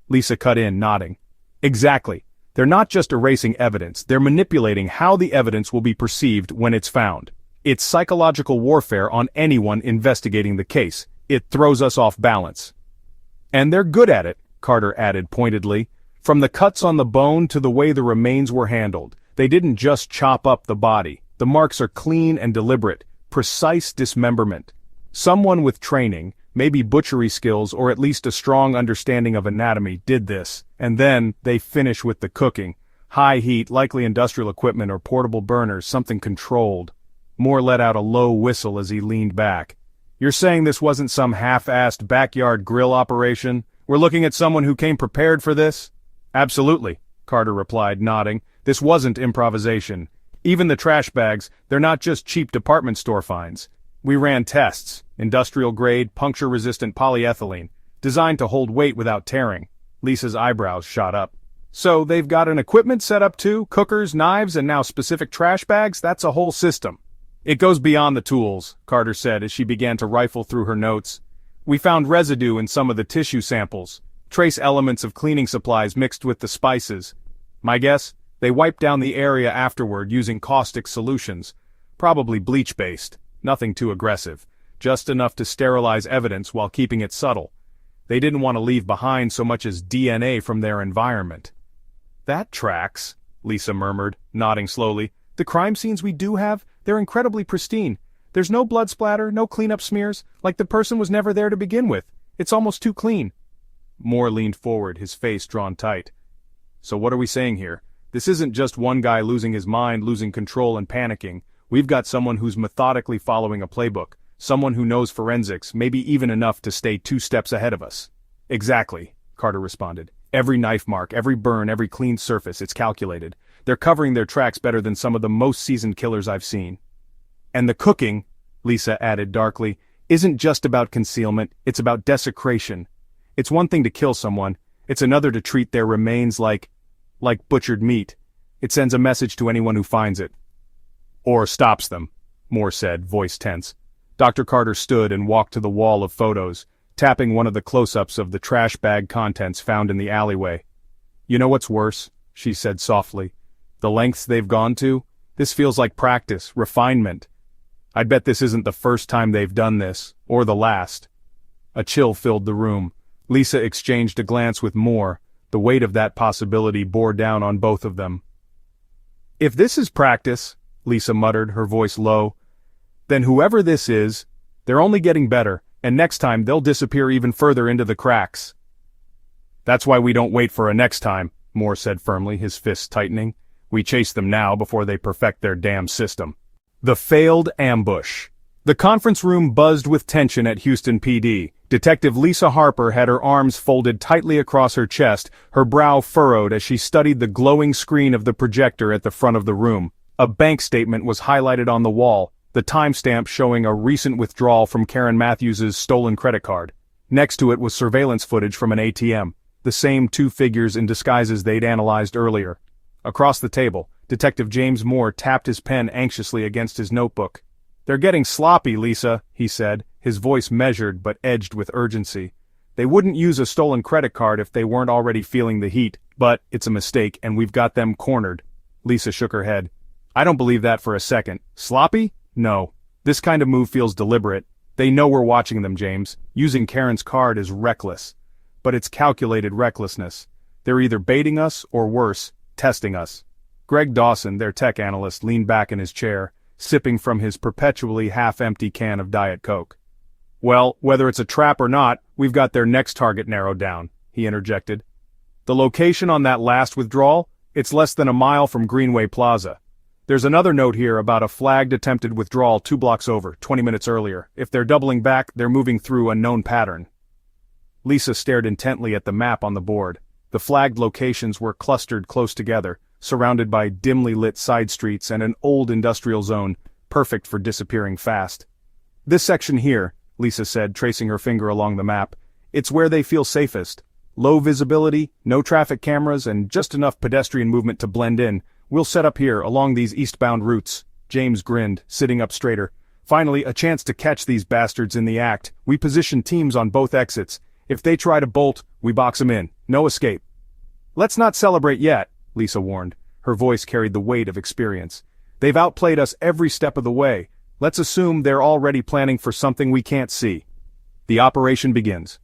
Lisa cut in, nodding. Exactly. They're not just erasing evidence, they're manipulating how the evidence will be perceived when it's found. It's psychological warfare on anyone investigating the case. It throws us off balance. And they're good at it, Carter added pointedly. From the cuts on the bone to the way the remains were handled, they didn't just chop up the body. The marks are clean and deliberate, precise dismemberment. Someone with training, maybe butchery skills or at least a strong understanding of anatomy, did this, and then they finish with the cooking. High heat, likely industrial equipment or portable burners, something controlled. Moore let out a low whistle as he leaned back. You're saying this wasn't some half-assed backyard grill operation? We're looking at someone who came prepared for this? Absolutely, Carter replied, nodding. This wasn't improvisation. Even the trash bags, they're not just cheap department store finds. We ran tests, industrial-grade, puncture-resistant polyethylene, designed to hold weight without tearing. Lisa's eyebrows shot up. So they've got an equipment set up too, cookers, knives, and now specific trash bags? That's a whole system. It goes beyond the tools, Carter said as she began to rifle through her notes. We found residue in some of the tissue samples, trace elements of cleaning supplies mixed with the spices. My guess? They wiped down the area afterward using caustic solutions, probably bleach-based, nothing too aggressive, just enough to sterilize evidence while keeping it subtle. They didn't want to leave behind so much as DNA from their environment. That tracks, Lisa murmured, nodding slowly. The crime scenes we do have, they're incredibly pristine. There's no blood splatter, no cleanup smears, like the person was never there to begin with. It's almost too clean. Moore leaned forward, his face drawn tight. So what are we saying here? This isn't just one guy losing his mind, losing control and panicking. We've got someone who's methodically following a playbook, someone who knows forensics, maybe even enough to stay 2 steps ahead of us. Exactly, Carter responded. Every knife mark, every burn, every clean surface, it's calculated. They're covering their tracks better than some of the most seasoned killers I've seen. And the cooking, Lisa added darkly, isn't just about concealment, it's about desecration. It's one thing to kill someone, it's another to treat their remains like butchered meat. It sends a message to anyone who finds it. Or stops them, Moore said, voice tense. Dr. Carter stood and walked to the wall of photos, tapping one of the close-ups of the trash bag contents found in the alleyway. You know what's worse? She said softly. The lengths they've gone to? This feels like practice, refinement. I'd bet this isn't the first time they've done this, or the last. A chill filled the room. Lisa exchanged a glance with Moore. The weight of that possibility bore down on both of them. If this is practice, Lisa muttered, her voice low, then whoever this is, they're only getting better, and next time they'll disappear even further into the cracks. That's why we don't wait for a next time, Moore said firmly, his fists tightening. We chase them now before they perfect their damn system. The failed ambush. The conference room buzzed with tension at Houston PD. Detective Lisa Harper had her arms folded tightly across her chest, her brow furrowed as she studied the glowing screen of the projector at the front of the room. A bank statement was highlighted on the wall, the timestamp showing a recent withdrawal from Karen Matthews's stolen credit card. Next to it was surveillance footage from an ATM, the same 2 figures in disguises they'd analyzed earlier. Across the table, Detective James Moore tapped his pen anxiously against his notebook. They're getting sloppy, Lisa, he said, his voice measured but edged with urgency. They wouldn't use a stolen credit card if they weren't already feeling the heat, but it's a mistake and we've got them cornered. Lisa shook her head. I don't believe that for a second. Sloppy? No. This kind of move feels deliberate. They know we're watching them, James. Using Karen's card is reckless. But it's calculated recklessness. They're either baiting us or worse, testing us. Greg Dawson, their tech analyst, leaned back in his chair, sipping from his perpetually half-empty can of Diet Coke. Well, whether it's a trap or not, we've got their next target narrowed down, he interjected. The location on that last withdrawal? It's less than a mile from Greenway Plaza. There's another note here about a flagged attempted withdrawal 2 blocks over, 20 minutes earlier. If they're doubling back, they're moving through a known pattern. Lisa stared intently at the map on the board. The flagged locations were clustered close together, surrounded by dimly lit side streets and an old industrial zone, perfect for disappearing fast. "This section here," Lisa said, tracing her finger along the map, "it's where they feel safest. Low visibility, no traffic cameras, and just enough pedestrian movement to blend in. We'll set up here, along these eastbound routes." James grinned, sitting up straighter. "Finally, a chance to catch these bastards in the act. We position teams on both exits. If they try to bolt, we box them in. No escape." "Let's not celebrate yet," Lisa warned. Her voice carried the weight of experience. "They've outplayed us every step of the way. Let's assume they're already planning for something we can't see. The operation begins."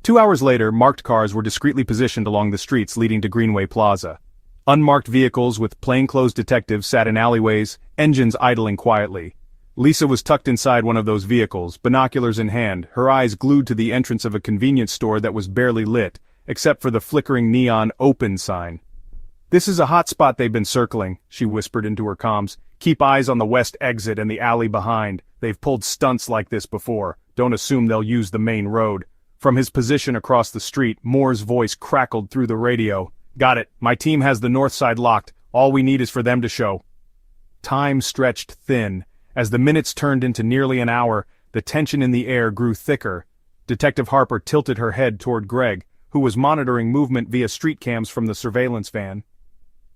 2 hours later, marked cars were discreetly positioned along the streets leading to Greenway Plaza. Unmarked vehicles with plainclothes detectives sat in alleyways, engines idling quietly. Lisa was tucked inside one of those vehicles, binoculars in hand, her eyes glued to the entrance of a convenience store that was barely lit, except for the flickering neon "open" sign. "This is a hot spot they've been circling," she whispered into her comms. "Keep eyes on the west exit and the alley behind. They've pulled stunts like this before. Don't assume they'll use the main road." From his position across the street, Moore's voice crackled through the radio. "Got it. My team has the north side locked. All we need is for them to show." Time stretched thin. As the minutes turned into nearly an hour, the tension in the air grew thicker. Detective Harper tilted her head toward Greg, who was monitoring movement via street cams from the surveillance van.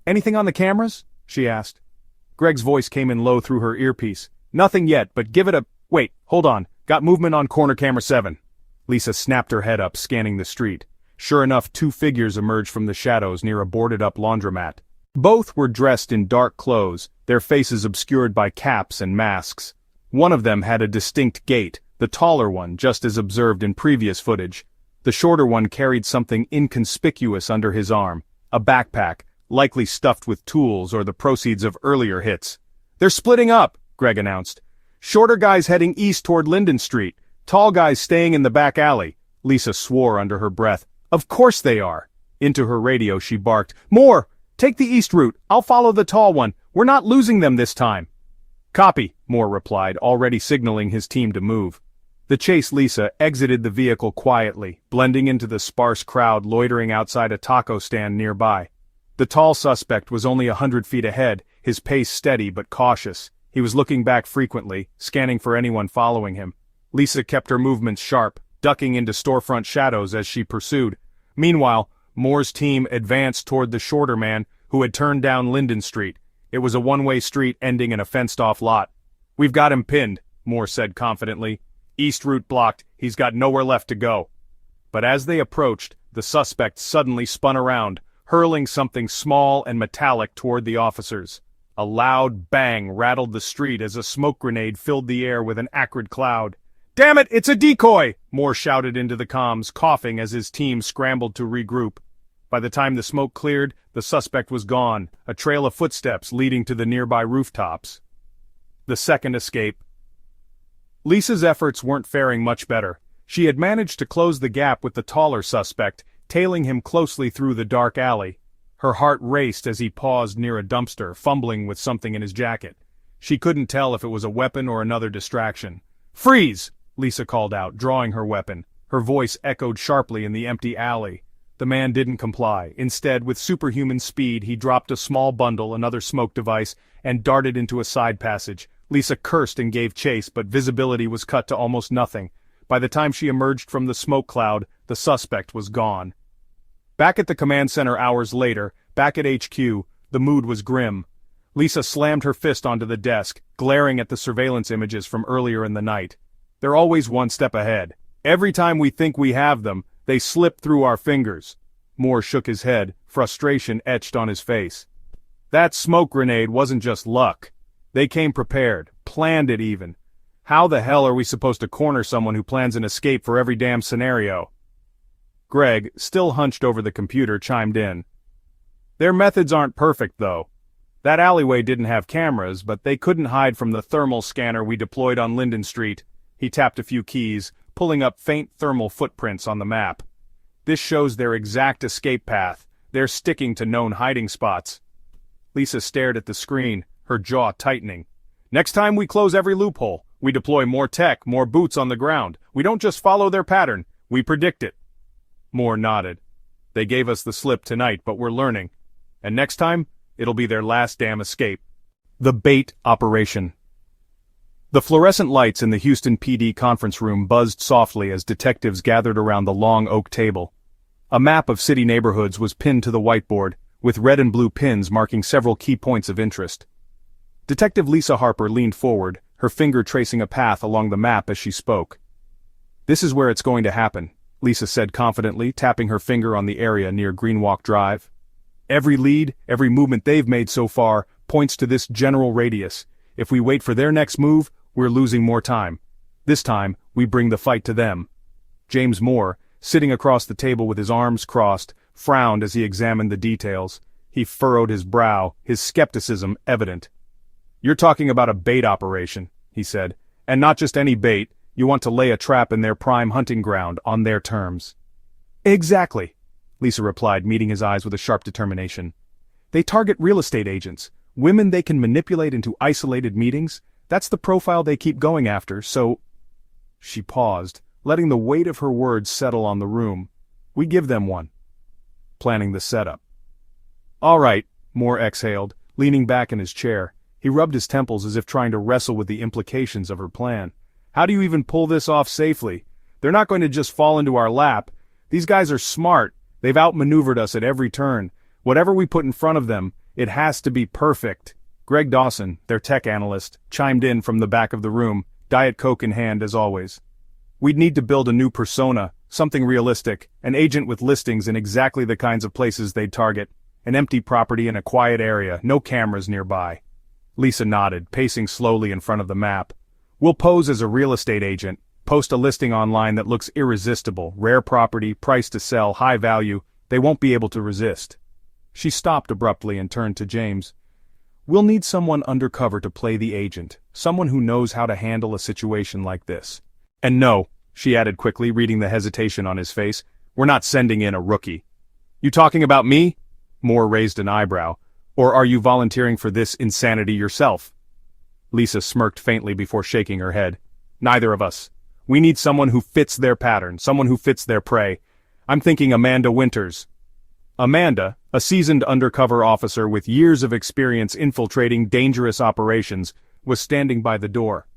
"Anything on the cameras?" she asked. Greg's voice came in low through her earpiece. "Nothing yet, but give it a— Wait, hold on. Got movement on corner camera 7. Lisa snapped her head up, scanning the street. Sure enough, 2 figures emerged from the shadows near a boarded-up laundromat. Both were dressed in dark clothes, their faces obscured by caps and masks. One of them had a distinct gait, the taller one just as observed in previous footage. The shorter one carried something inconspicuous under his arm, a backpack, likely stuffed with tools or the proceeds of earlier hits. "They're splitting up," Greg announced. "Shorter guy's heading east toward Linden Street. Tall guy's staying in the back alley." Lisa swore under her breath. "Of course they are." Into her radio she barked, "Moore! Take the east route. I'll follow the tall one. We're not losing them this time." "Copy," Moore replied, already signaling his team to move. The chase Lisa exited the vehicle quietly, blending into the sparse crowd loitering outside a taco stand nearby. The tall suspect was only 100 feet ahead, his pace steady but cautious. He was looking back frequently, scanning for anyone following him. Lisa kept her movements sharp, ducking into storefront shadows as she pursued. Meanwhile, Moore's team advanced toward the shorter man, who had turned down Linden Street. It was a one-way street ending in a fenced-off lot. "We've got him pinned," Moore said confidently. "East route blocked, he's got nowhere left to go." But as they approached, the suspect suddenly spun around, hurling something small and metallic toward the officers. A loud bang rattled the street as a smoke grenade filled the air with an acrid cloud. "Damn it, it's a decoy!" Moore shouted into the comms, coughing as his team scrambled to regroup. By the time the smoke cleared, the suspect was gone, a trail of footsteps leading to the nearby rooftops. The second escape. Lisa's efforts weren't faring much better. She had managed to close the gap with the taller suspect, tailing him closely through the dark alley. Her heart raced as he paused near a dumpster, fumbling with something in his jacket. She couldn't tell if it was a weapon or another distraction. "Freeze!" Lisa called out, drawing her weapon. Her voice echoed sharply in the empty alley. The man didn't comply. Instead, with superhuman speed, he dropped a small bundle, another smoke device, and darted into a side passage. Lisa cursed and gave chase, but visibility was cut to almost nothing. By the time she emerged from the smoke cloud, the suspect was gone. Back at the command center hours later, back at HQ, the mood was grim. Lisa slammed her fist onto the desk, glaring at the surveillance images from earlier in the night. They're always one step ahead. Every time we think we have them, they slip through our fingers. Moore shook his head, frustration etched on his face. That smoke grenade wasn't just luck. They came prepared, planned it even. How the hell are we supposed to corner someone who plans an escape for every damn scenario? Greg, still hunched over the computer, chimed in. Their methods aren't perfect, though. That alleyway didn't have cameras, but they couldn't hide from the thermal scanner we deployed on Linden Street. He tapped a few keys, pulling up faint thermal footprints on the map. This shows their exact escape path. They're sticking to known hiding spots. Lisa stared at the screen, her jaw tightening. Next time we close every loophole. We deploy more tech, more boots on the ground. We don't just follow their pattern, we predict it. Moore nodded. They gave us the slip tonight, but we're learning. And next time, it'll be their last damn escape. The bait operation. The fluorescent lights in the Houston PD conference room buzzed softly as detectives gathered around the long oak table. A map of city neighborhoods was pinned to the whiteboard, with red and blue pins marking several key points of interest. Detective Lisa Harper leaned forward, her finger tracing a path along the map as she spoke. "This is where it's going to happen," Lisa said confidently, tapping her finger on the area near Greenwalk Drive. "Every lead, every movement they've made so far, points to this general radius. If we wait for their next move, we're losing more time. This time, we bring the fight to them." James Moore, sitting across the table with his arms crossed, frowned as he examined the details. He furrowed his brow, his skepticism evident. "You're talking about a bait operation," he said. "And not just any bait, you want to lay a trap in their prime hunting ground, on their terms." "Exactly," Lisa replied, meeting his eyes with a sharp determination. "They target real estate agents, women they can manipulate into isolated meetings. That's the profile they keep going after, so—" She paused, letting the weight of her words settle on the room. "We give them one." Planning the setup. "All right," Moore exhaled, leaning back in his chair. He rubbed his temples as if trying to wrestle with the implications of her plan. "How do you even pull this off safely? They're not going to just fall into our lap. These guys are smart. They've outmaneuvered us at every turn. Whatever we put in front of them, it has to be perfect." Greg Dawson, their tech analyst, chimed in from the back of the room, Diet Coke in hand as always. "We'd need to build a new persona, something realistic, an agent with listings in exactly the kinds of places they'd target, an empty property in a quiet area, no cameras nearby." Lisa nodded, pacing slowly in front of the map. "We'll pose as a real estate agent, post a listing online that looks irresistible, rare property, price to sell, high value. They won't be able to resist." She stopped abruptly and turned to James. "We'll need someone undercover to play the agent, someone who knows how to handle a situation like this. And no," she added quickly, reading the hesitation on his face, "we're not sending in a rookie." "You talking about me?" Moore raised an eyebrow. "Or are you volunteering for this insanity yourself?" Lisa smirked faintly before shaking her head. "Neither of us. We need someone who fits their pattern, someone who fits their prey. I'm thinking Amanda Winters." Amanda, a seasoned undercover officer with years of experience infiltrating dangerous operations, was standing by the door.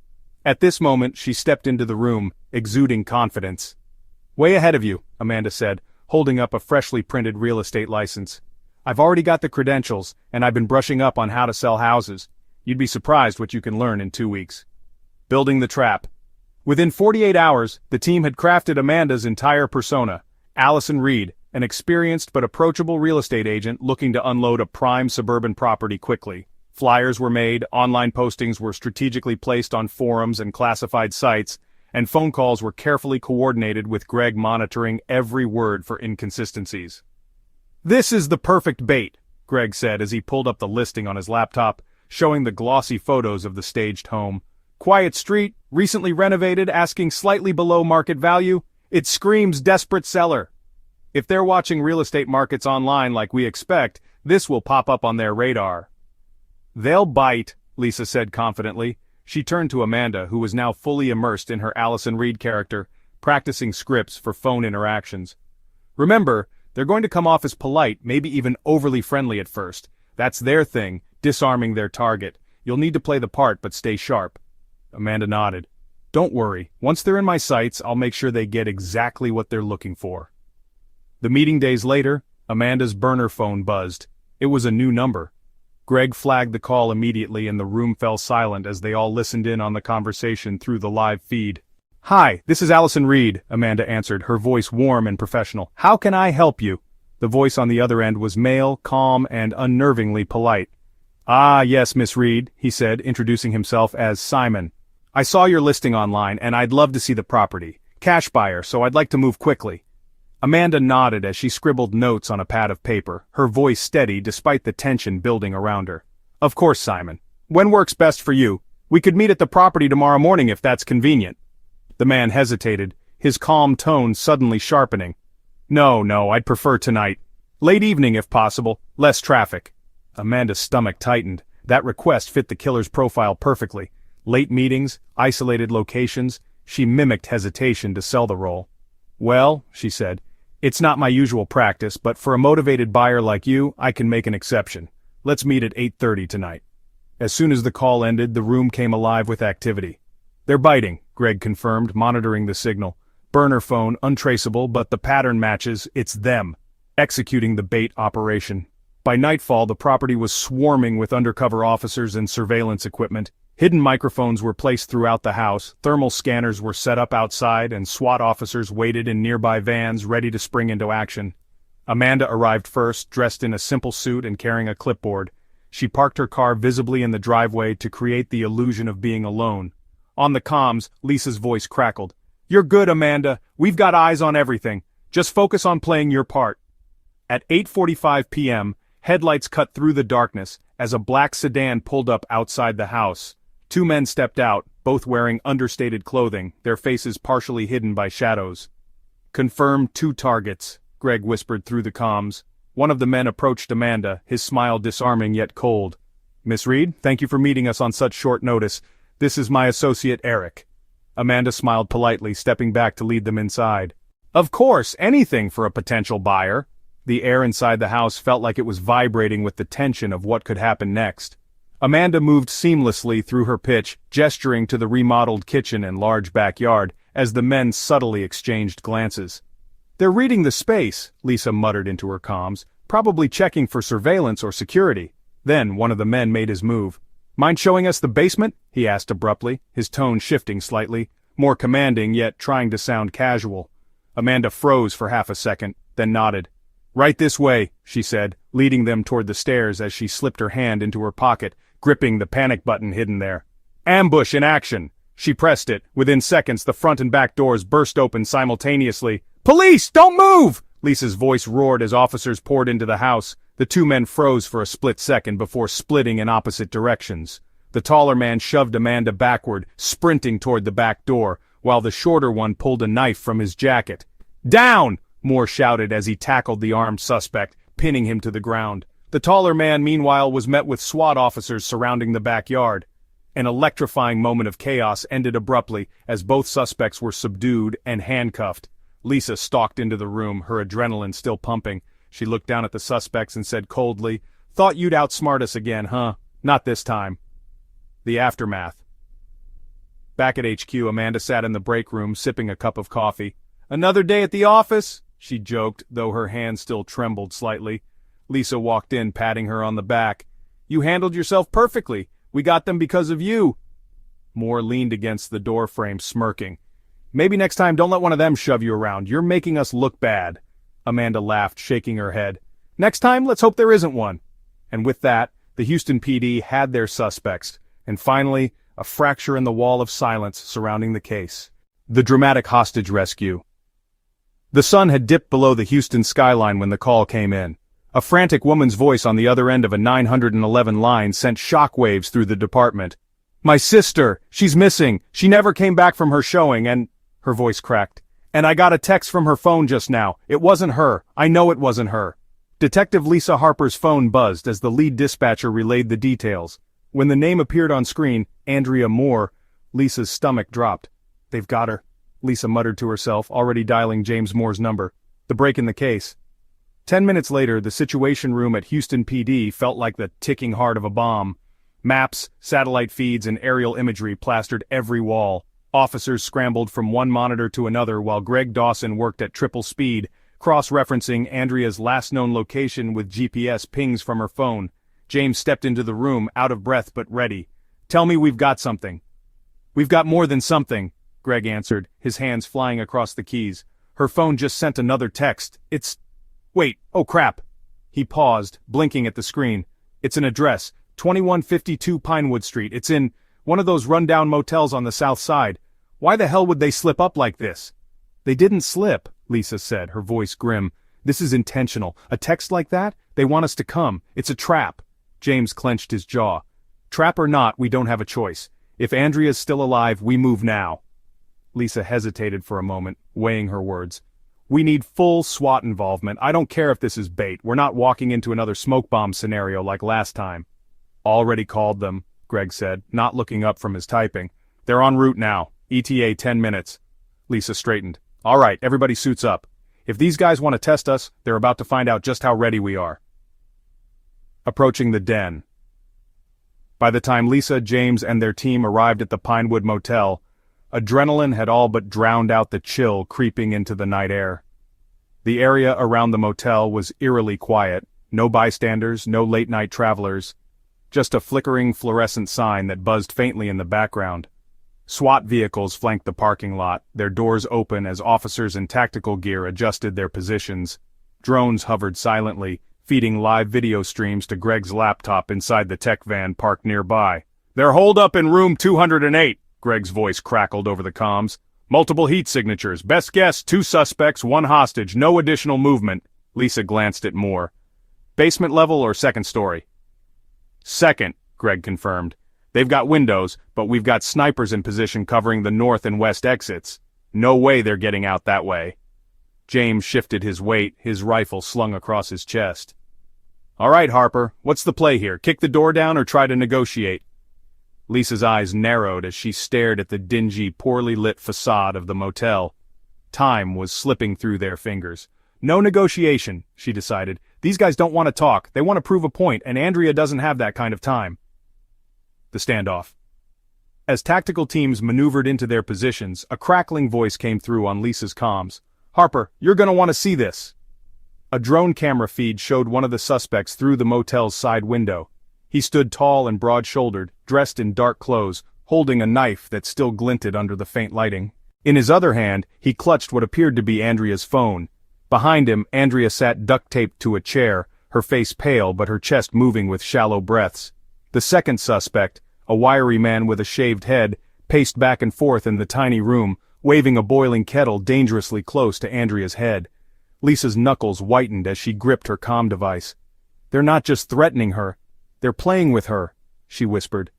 At this moment she stepped into the room, exuding confidence. "Way ahead of you," Amanda said, holding up a freshly printed real estate license. "I've already got the credentials, and I've been brushing up on how to sell houses. You'd be surprised what you can learn in 2 weeks." Building the trap. Within 48 hours, the team had crafted Amanda's entire persona. Allison Reed, an experienced but approachable real estate agent looking to unload a prime suburban property quickly. Flyers were made, online postings were strategically placed on forums and classified sites, and phone calls were carefully coordinated with Greg monitoring every word for inconsistencies. "This is the perfect bait," Greg said as he pulled up the listing on his laptop, showing the glossy photos of the staged home. "Quiet street, recently renovated, asking slightly below market value. It screams desperate seller. If they're watching real estate markets online like we expect, this will pop up on their radar." "They'll bite," Lisa said confidently. She turned to Amanda, who was now fully immersed in her Allison Reed character, practicing scripts for phone interactions. "Remember, they're going to come off as polite, maybe even overly friendly at first. That's their thing, disarming their target. You'll need to play the part but stay sharp." Amanda nodded. "Don't worry, once they're in my sights, I'll make sure they get exactly what they're looking for." The meeting days later, Amanda's burner phone buzzed. It was a new number. Greg flagged the call immediately and the room fell silent as they all listened in on the conversation through the live feed. "Hi, this is Allison Reed," Amanda answered, her voice warm and professional. "How can I help you?" The voice on the other end was male, calm, and unnervingly polite. "Ah, yes, Miss Reed," he said, introducing himself as Simon. "I saw your listing online and I'd love to see the property. Cash buyer, so I'd like to move quickly." Amanda nodded as she scribbled notes on a pad of paper, her voice steady despite the tension building around her. "Of course, Simon. When works best for you? We could meet at the property tomorrow morning if that's convenient." The man hesitated, his calm tone suddenly sharpening. No, I'd prefer tonight. Late evening if possible, less traffic." Amanda's stomach tightened. That request fit the killer's profile perfectly. Late meetings, isolated locations, she mimicked hesitation to sell the role. "Well," she said, It's not my usual practice, but for a motivated buyer like you, I can make an exception. Let's meet at 8:30 tonight. As soon as the call ended, the room came alive with activity. They're biting, Greg confirmed, monitoring the signal. Burner phone, untraceable, but the pattern matches, it's them, executing the bait operation. By nightfall, the property was swarming with undercover officers and surveillance equipment. Hidden microphones were placed throughout the house, thermal scanners were set up outside, and SWAT officers waited in nearby vans ready to spring into action. Amanda arrived first, dressed in a simple suit and carrying a clipboard. She parked her car visibly in the driveway to create the illusion of being alone. On the comms, Lisa's voice crackled. "You're good, Amanda. We've got eyes on everything. Just focus on playing your part." At 8:45 p.m., headlights cut through the darkness as a black sedan pulled up outside the house. Two men stepped out, both wearing understated clothing, their faces partially hidden by shadows. "Confirmed 2 targets," Greg whispered through the comms. One of the men approached Amanda, his smile disarming yet cold. "Miss Reed, thank you for meeting us on such short notice. This is my associate Eric." Amanda smiled politely, stepping back to lead them inside. "Of course, anything for a potential buyer." The air inside the house felt like it was vibrating with the tension of what could happen next. Amanda moved seamlessly through her pitch, gesturing to the remodeled kitchen and large backyard, as the men subtly exchanged glances. "They're reading the space," Lisa muttered into her comms, "probably checking for surveillance or security." Then one of the men made his move. "Mind showing us the basement?" he asked abruptly, his tone shifting slightly, more commanding yet trying to sound casual. Amanda froze for half a second, then nodded. "Right this way," she said, leading them toward the stairs as she slipped her hand into her pocket, gripping the panic button hidden there. "Ambush in action!" She pressed it. Within seconds, the front and back doors burst open simultaneously. "Police, don't move!" Lisa's voice roared as officers poured into the house. The two men froze for a split second before splitting in opposite directions. The taller man shoved Amanda backward, sprinting toward the back door, while the shorter one pulled a knife from his jacket. "Down!" Moore shouted as he tackled the armed suspect, pinning him to the ground. The taller man, meanwhile, was met with SWAT officers surrounding the backyard. An electrifying moment of chaos ended abruptly as both suspects were subdued and handcuffed. Lisa stalked into the room, her adrenaline still pumping. She looked down at the suspects and said coldly, "Thought you'd outsmart us again, huh? Not this time." The aftermath. Back at HQ, Amanda sat in the break room, sipping a cup of coffee. "Another day at the office?" she joked, though her hand still trembled slightly. Lisa walked in, patting her on the back. "You handled yourself perfectly. We got them because of you." Moore leaned against the door frame, smirking. "Maybe next time don't let one of them shove you around. You're making us look bad." Amanda laughed, shaking her head. "Next time, let's hope there isn't one." And with that, the Houston PD had their suspects. And finally, a fracture in the wall of silence surrounding the case. The dramatic hostage rescue. The sun had dipped below the Houston skyline when the call came in. A frantic woman's voice on the other end of a 911 line sent shockwaves through the department. "My sister! She's missing! She never came back from her showing and—" Her voice cracked. "And I got a text from her phone just now. It wasn't her. I know it wasn't her." Detective Lisa Harper's phone buzzed as the lead dispatcher relayed the details. When the name appeared on screen, Andrea Moore, Lisa's stomach dropped. "They've got her," Lisa muttered to herself, already dialing James Moore's number. The break in the case. 10 minutes later, the Situation Room at Houston PD felt like the ticking heart of a bomb. Maps, satellite feeds, and aerial imagery plastered every wall. Officers scrambled from one monitor to another while Greg Dawson worked at triple speed, cross-referencing Andrea's last known location with GPS pings from her phone. James stepped into the room, out of breath but ready. "Tell me we've got something." "We've got more than something," Greg answered, his hands flying across the keys. "Her phone just sent another text. It's... Wait, oh crap." He paused, blinking at the screen. "It's an address, 2152 Pinewood Street. It's in one of those rundown motels on the south side. Why the hell would they slip up like this?" "They didn't slip," Lisa said, her voice grim. "This is intentional. A text like that? They want us to come. It's a trap." James clenched his jaw. "Trap or not, we don't have a choice. If Andrea's still alive, we move now." Lisa hesitated for a moment, weighing her words. "We need full SWAT involvement. I don't care if this is bait. We're not walking into another smoke bomb scenario like last time." "Already called them," Greg said, not looking up from his typing. "They're en route now. ETA 10 minutes. Lisa straightened. "All right, everybody suits up. If these guys want to test us, they're about to find out just how ready we are. Approaching the den. By the time Lisa, James, and their team arrived at the Pinewood Motel, adrenaline had all but drowned out the chill creeping into the night air. The area around the motel was eerily quiet, no bystanders, no late-night travelers, just a flickering fluorescent sign that buzzed faintly in the background. SWAT vehicles flanked the parking lot, their doors open as officers in tactical gear adjusted their positions. Drones hovered silently, feeding live video streams to Greg's laptop inside the tech van parked nearby. "They're holed up in room 208, Greg's voice crackled over the comms. "Multiple heat signatures. Best guess, 2 suspects, 1 hostage, no additional movement." Lisa glanced at Moore. "Basement level or second story?" "Second," Greg confirmed. "They've got windows, but we've got snipers in position covering the north and west exits. No way they're getting out that way." James shifted his weight, his rifle slung across his chest. "All right, Harper, what's the play here? Kick the door down or try to negotiate?" Lisa's eyes narrowed as she stared at the dingy, poorly lit facade of the motel. Time was slipping through their fingers. "No negotiation," she decided. "These guys don't want to talk, they want to prove a point, and Andrea doesn't have that kind of time." The standoff. As tactical teams maneuvered into their positions, a crackling voice came through on Lisa's comms. "Harper, you're gonna want to see this." A drone camera feed showed one of the suspects through the motel's side window. He stood tall and broad-shouldered, dressed in dark clothes, holding a knife that still glinted under the faint lighting. In his other hand, he clutched what appeared to be Andrea's phone. Behind him, Andrea sat duct-taped to a chair, her face pale but her chest moving with shallow breaths. The second suspect, a wiry man with a shaved head, paced back and forth in the tiny room, waving a boiling kettle dangerously close to Andrea's head. Lisa's knuckles whitened as she gripped her comm device. "They're not just threatening her. They're playing with her," she whispered.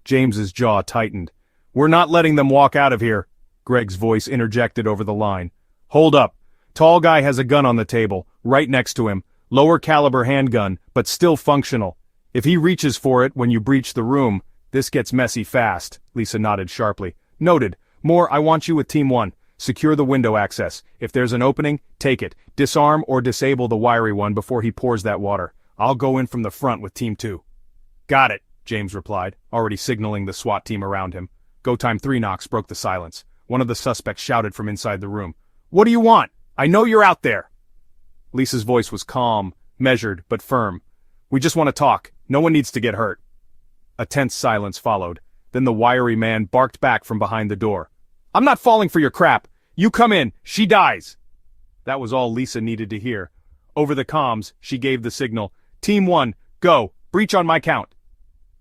James's jaw tightened. "We're not letting them walk out of here," Greg's voice interjected over the line. "Hold up. Tall guy has a gun on the table, right next to him. Lower caliber handgun, but still functional. If he reaches for it when you breach the room, this gets messy fast." Lisa nodded sharply. "Noted. Moore, I want you with Team 1. Secure the window access. If there's an opening, take it. Disarm or disable the wiry one before he pours that water. I'll go in from the front with Team 2. "Got it," James replied, already signaling the SWAT team around him. Go time 3 knocks broke the silence. One of the suspects shouted from inside the room. "What do you want? I know you're out there." Lisa's voice was calm, measured, but firm. "We just want to talk. No one needs to get hurt." A tense silence followed. Then the wiry man barked back from behind the door. "I'm not falling for your crap. You come in, she dies." That was all Lisa needed to hear. Over the comms, she gave the signal. "Team 1, go, breach on my count."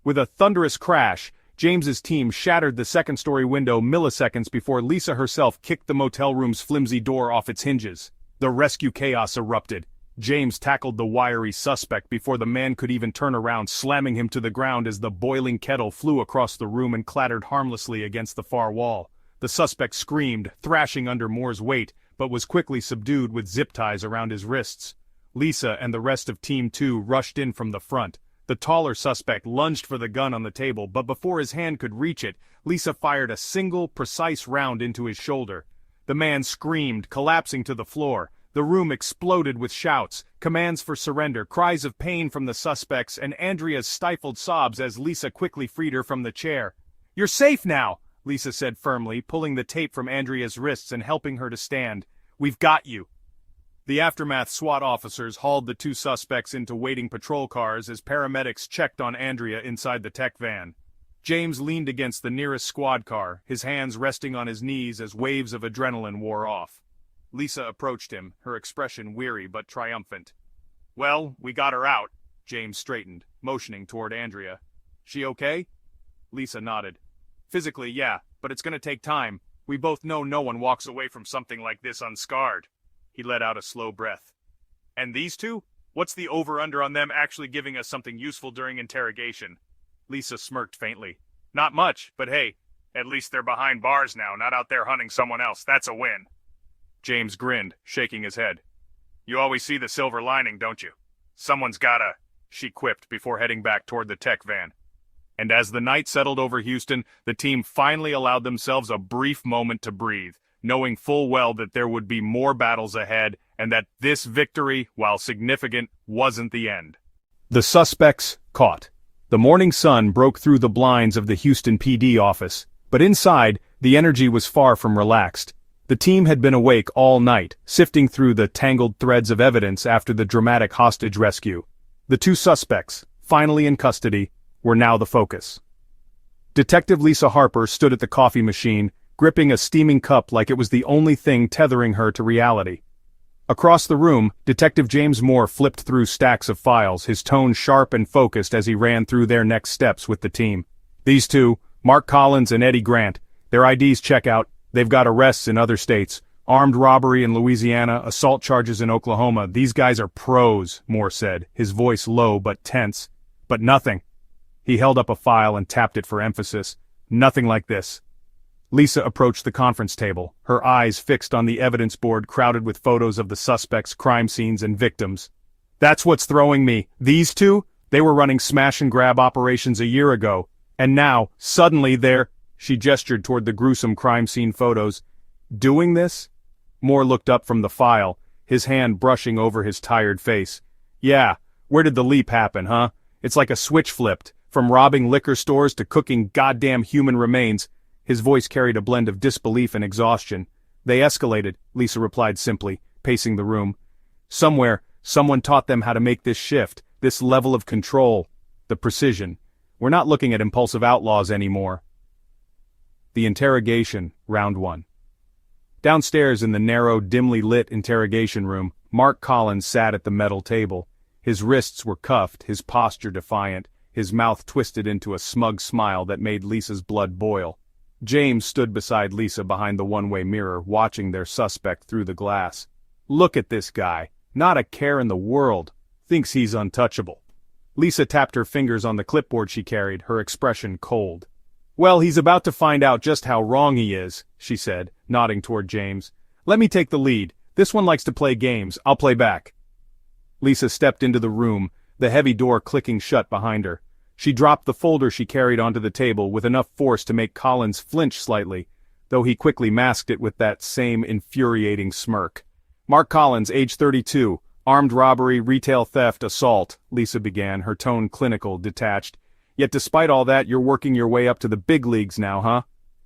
With a thunderous crash, James's team shattered the second-story window milliseconds before Lisa herself kicked the motel room's flimsy door off its hinges. The rescue chaos erupted. James tackled the wiry suspect before the man could even turn around, slamming him to the ground as the boiling kettle flew across the room and clattered harmlessly against the far wall. The suspect screamed, thrashing under Moore's weight, but was quickly subdued with zip ties around his wrists. Lisa and the rest of Team 2 rushed in from the front. The taller suspect lunged for the gun on the table, but before his hand could reach it, Lisa fired a single, precise round into his shoulder. The man screamed, collapsing to the floor. The room exploded with shouts, commands for surrender, cries of pain from the suspects, and Andrea's stifled sobs as Lisa quickly freed her from the chair. "You're safe now," Lisa said firmly, pulling the tape from Andrea's wrists and helping her to stand. "We've got you." The aftermath SWAT officers hauled the 2 suspects into waiting patrol cars as paramedics checked on Andrea inside the tech van. James leaned against the nearest squad car, his hands resting on his knees as waves of adrenaline wore off. Lisa approached him, her expression weary but triumphant. "Well, we got her out." James straightened, motioning toward Andrea. "She okay?" Lisa nodded. "Physically, yeah, but it's gonna take time. We both know no one walks away from something like this unscarred." He let out a slow breath. "And these 2? What's the over-under on them actually giving us something useful during interrogation?" Lisa smirked faintly. "Not much, but hey, at least they're behind bars now, not out there hunting someone else. That's a win." James grinned, shaking his head. "You always see the silver lining, don't you? Someone's gotta," she quipped before heading back toward the tech van. And as the night settled over Houston, the team finally allowed themselves a brief moment to breathe. knowing full well that there would be more battles ahead and that this victory, while significant, wasn't the end. The suspects caught. The morning sun broke through the blinds of the Houston PD office, but inside, the energy was far from relaxed. The team had been awake all night, sifting through the tangled threads of evidence after the dramatic hostage rescue. The two suspects, finally in custody, were now the focus. Detective Lisa Harper stood at the coffee machine, gripping a steaming cup like it was the only thing tethering her to reality. Across the room, Detective James Moore flipped through stacks of files, his tone sharp and focused as he ran through their next steps with the team. These two, Mark Collins and Eddie Grant, their IDs check out, they've got arrests in other states, armed robbery in Louisiana, assault charges in Oklahoma. These guys are pros, Moore said, his voice low but tense. But nothing. He held up a file and tapped it for emphasis. Nothing like this. Lisa approached the conference table, her eyes fixed on the evidence board crowded with photos of the suspects, crime scenes, and victims. That's what's throwing me. These two? They were running smash-and-grab operations a year ago. And now, suddenly they're... She gestured toward the gruesome crime scene photos. Doing this? Moore looked up from the file, his hand brushing over his tired face. Yeah, where did the leap happen, huh? It's like a switch flipped, from robbing liquor stores to cooking goddamn human remains. His voice carried a blend of disbelief and exhaustion. They escalated, Lisa replied simply, pacing the room. Somewhere, someone taught them how to make this shift, this level of control, the precision. We're not looking at impulsive outlaws anymore. The interrogation, round 1. Downstairs in the narrow, dimly lit interrogation room, Mark Collins sat at the metal table. His wrists were cuffed, his posture defiant, his mouth twisted into a smug smile that made Lisa's blood boil. James stood beside Lisa behind the one-way mirror, watching their suspect through the glass. Look at this guy. Not a care in the world. Thinks he's untouchable. Lisa tapped her fingers on the clipboard she carried, her expression cold. Well, he's about to find out just how wrong he is, she said, nodding toward James. Let me take the lead. This one likes to play games. I'll play back. Lisa stepped into the room, the heavy door clicking shut behind her. She dropped the folder she carried onto the table with enough force to make Collins flinch slightly, though he quickly masked it with that same infuriating smirk. Mark Collins, age 32, armed robbery, retail theft, assault, Lisa began, her tone clinical, detached. Yet despite all that, you're working your way up to the big leagues now, huh?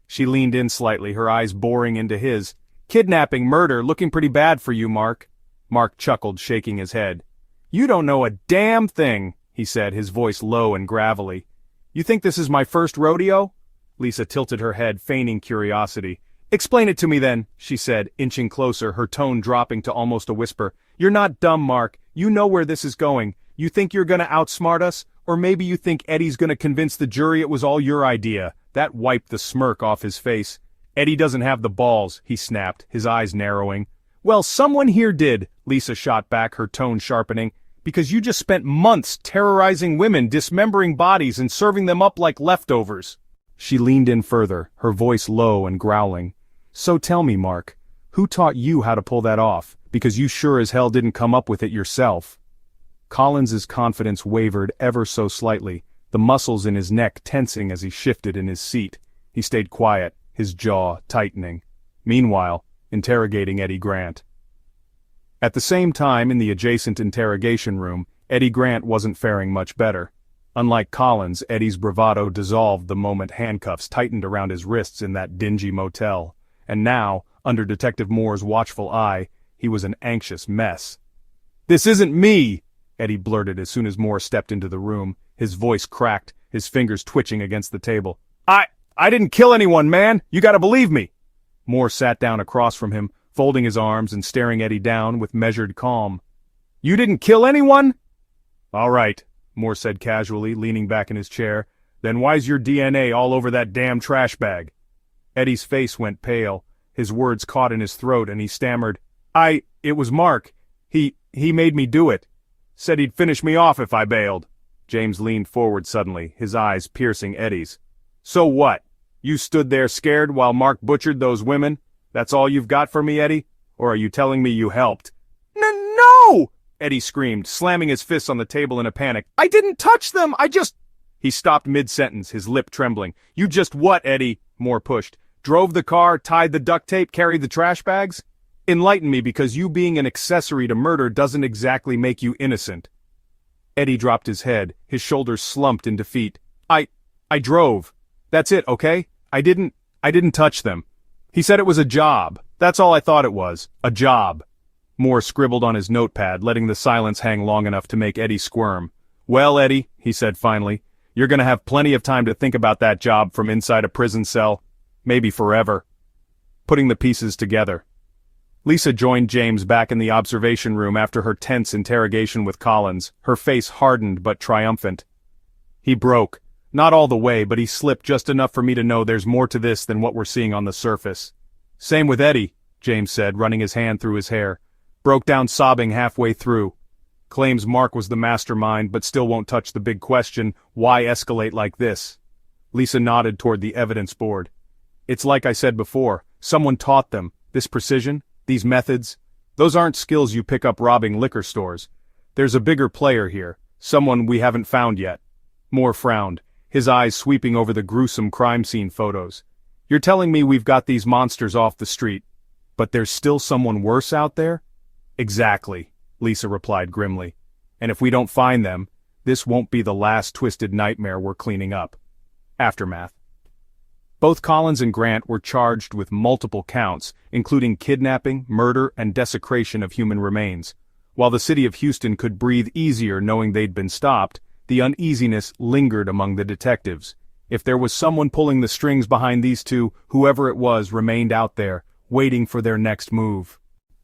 She leaned in slightly, her eyes boring into his. Kidnapping, murder, looking pretty bad for you, Mark. Mark chuckled, shaking his head. You don't know a damn thing, he said, his voice low and gravelly. You think this is my first rodeo? Lisa tilted her head, feigning curiosity. Explain it to me then, she said, inching closer, her tone dropping to almost a whisper. You're not dumb, Mark. You know where this is going. You think you're gonna outsmart us? Or maybe you think Eddie's gonna convince the jury it was all your idea. That wiped the smirk off his face. Eddie doesn't have the balls, he snapped, his eyes narrowing. Well, someone here did, Lisa shot back, her tone sharpening. Because you just spent months terrorizing women, dismembering bodies, and serving them up like leftovers. She leaned in further, her voice low and growling. So tell me, Mark, who taught you how to pull that off? Because you sure as hell didn't come up with it yourself. Collins's confidence wavered ever so slightly, the muscles in his neck tensing as he shifted in his seat. He stayed quiet, his jaw tightening. Meanwhile, interrogating Eddie Grant. At the same time, in the adjacent interrogation room, Eddie Grant wasn't faring much better. Unlike Collins, Eddie's bravado dissolved the moment handcuffs tightened around his wrists in that dingy motel. And now, under Detective Moore's watchful eye, he was an anxious mess. This isn't me, Eddie blurted as soon as Moore stepped into the room, his voice cracked, his fingers twitching against the table. I didn't kill anyone, man! You gotta believe me! Moore sat down across from him, folding his arms and staring Eddie down with measured calm. You didn't kill anyone? All right, Moore said casually, leaning back in his chair. Then why's your DNA all over that damn trash bag? Eddie's face went pale, his words caught in his throat, and he stammered. It was Mark. He made me do it. Said he'd finish me off if I bailed. James leaned forward suddenly, his eyes piercing Eddie's. So what? You stood there scared while Mark butchered those women? That's all you've got for me, Eddie? Or are you telling me you helped? No! Eddie screamed, slamming his fists on the table in a panic. I didn't touch them! He stopped mid-sentence, his lip trembling. You just what, Eddie? Moore pushed. Drove the car, tied the duct tape, carried the trash bags? Enlighten me, because you being an accessory to murder doesn't exactly make you innocent. Eddie dropped his head, his shoulders slumped in defeat. I drove. That's it, okay? I didn't touch them. He said it was a job. That's all I thought it was. A job. Moore scribbled on his notepad, letting the silence hang long enough to make Eddie squirm. Well, Eddie, he said finally, you're gonna have plenty of time to think about that job from inside a prison cell. Maybe forever. Putting the pieces together. Lisa joined James back in the observation room after her tense interrogation with Collins, her face hardened but triumphant. He broke. Not all the way, but he slipped just enough for me to know there's more to this than what we're seeing on the surface. Same with Eddie, James said, running his hand through his hair. Broke down sobbing halfway through. Claims Mark was the mastermind, but still won't touch the big question, why escalate like this? Lisa nodded toward the evidence board. It's like I said before, someone taught them, this precision, these methods. Those aren't skills you pick up robbing liquor stores. There's a bigger player here, someone we haven't found yet. Moore frowned, his eyes sweeping over the gruesome crime scene photos. You're telling me we've got these monsters off the street, but there's still someone worse out there? Exactly, Lisa replied grimly. And if we don't find them, this won't be the last twisted nightmare we're cleaning up. Aftermath. Both Collins and Grant were charged with multiple counts, including kidnapping, murder, and desecration of human remains. While the city of Houston could breathe easier knowing they'd been stopped, the uneasiness lingered among the detectives. If there was someone pulling the strings behind these two, whoever it was remained out there, waiting for their next move.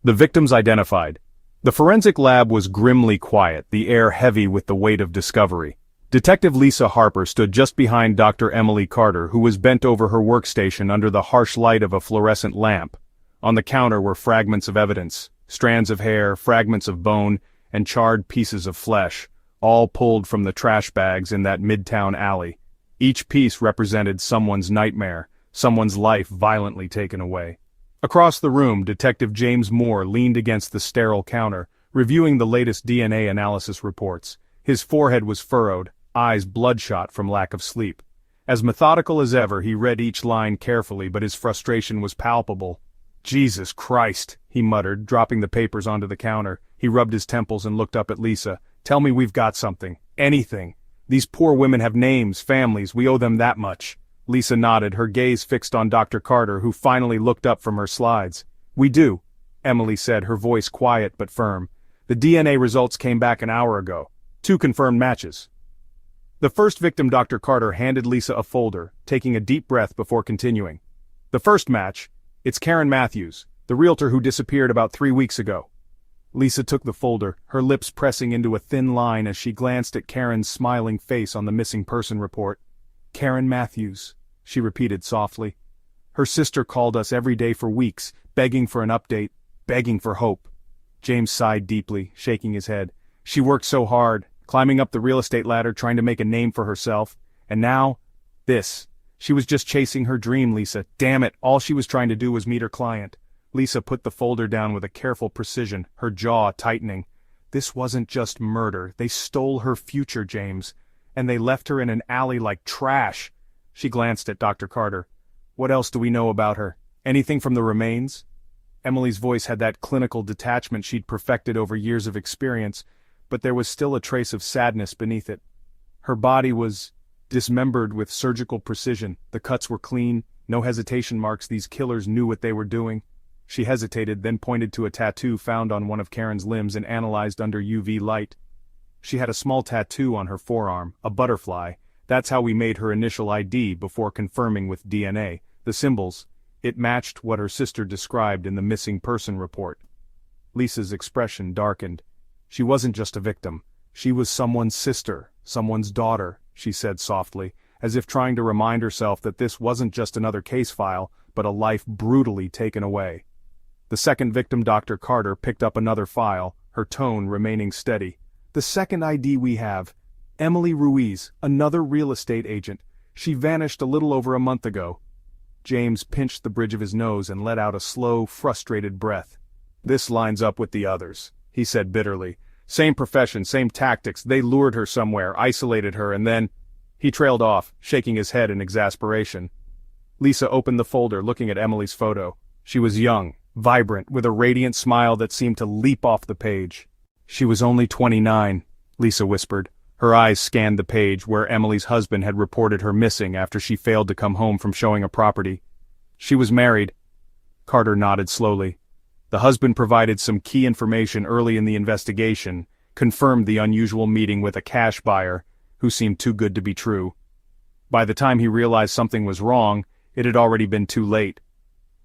The victims identified. The forensic lab was grimly quiet, the air heavy with the weight of discovery. Detective Lisa Harper stood just behind Dr. Emily Carter, who was bent over her workstation under the harsh light of a fluorescent lamp. On the counter were fragments of evidence, strands of hair, fragments of bone, and charred pieces of flesh, all pulled from the trash bags in that midtown alley. Each piece represented someone's nightmare, someone's life violently taken away. Across the room, Detective James Moore leaned against the sterile counter, reviewing the latest DNA analysis reports. His forehead was furrowed, eyes bloodshot from lack of sleep. As methodical as ever, he read each line carefully, but his frustration was palpable. Jesus Christ, he muttered, dropping the papers onto the counter. He rubbed his temples and looked up at Lisa. Tell me we've got something. Anything. These poor women have names, families, we owe them that much. Lisa nodded, her gaze fixed on Dr. Carter, who finally looked up from her slides. We do, Emily said, her voice quiet but firm. The DNA results came back an hour ago. 2 confirmed matches. The first victim, Dr. Carter handed Lisa a folder, taking a deep breath before continuing. The first match, it's Karen Matthews, the realtor who disappeared about 3 weeks ago. Lisa took the folder, her lips pressing into a thin line as she glanced at Karen's smiling face on the missing person report. Karen Matthews, she repeated softly. Her sister called us every day for weeks, begging for an update, begging for hope. James sighed deeply, shaking his head. She worked so hard, climbing up the real estate ladder trying to make a name for herself. And now, this. She was just chasing her dream, Lisa. Damn it, all she was trying to do was meet her client. Lisa put the folder down with a careful precision, her jaw tightening. This wasn't just murder. They stole her future, James. And they left her in an alley like trash. She glanced at Dr. Carter. What else do we know about her? Anything from the remains? Emily's voice had that clinical detachment she'd perfected over years of experience, but there was still a trace of sadness beneath it. Her body was dismembered with surgical precision. The cuts were clean, no hesitation marks. These killers knew what they were doing. She hesitated, then pointed to a tattoo found on one of Karen's limbs and analyzed under UV light. She had a small tattoo on her forearm, a butterfly. That's how we made her initial ID before confirming with DNA. The symbols, it matched what her sister described in the missing person report. Lisa's expression darkened. She wasn't just a victim. She was someone's sister, someone's daughter, she said softly, as if trying to remind herself that this wasn't just another case file, but a life brutally taken away. The second victim, Dr. Carter, picked up another file, her tone remaining steady. The second ID we have, Emily Ruiz, another real estate agent. She vanished a little over a month ago. James pinched the bridge of his nose and let out a slow, frustrated breath. This lines up with the others, he said bitterly. Same profession, same tactics. They lured her somewhere, isolated her, and then... He trailed off, shaking his head in exasperation. Lisa opened the folder, looking at Emily's photo. She was young, vibrant, with a radiant smile that seemed to leap off the page. She was only 29, Lisa whispered. Her eyes scanned the page where Emily's husband had reported her missing after she failed to come home from showing a property. She was married. Carter nodded slowly. The husband provided some key information early in the investigation, confirmed the unusual meeting with a cash buyer, who seemed too good to be true. By the time he realized something was wrong, it had already been too late.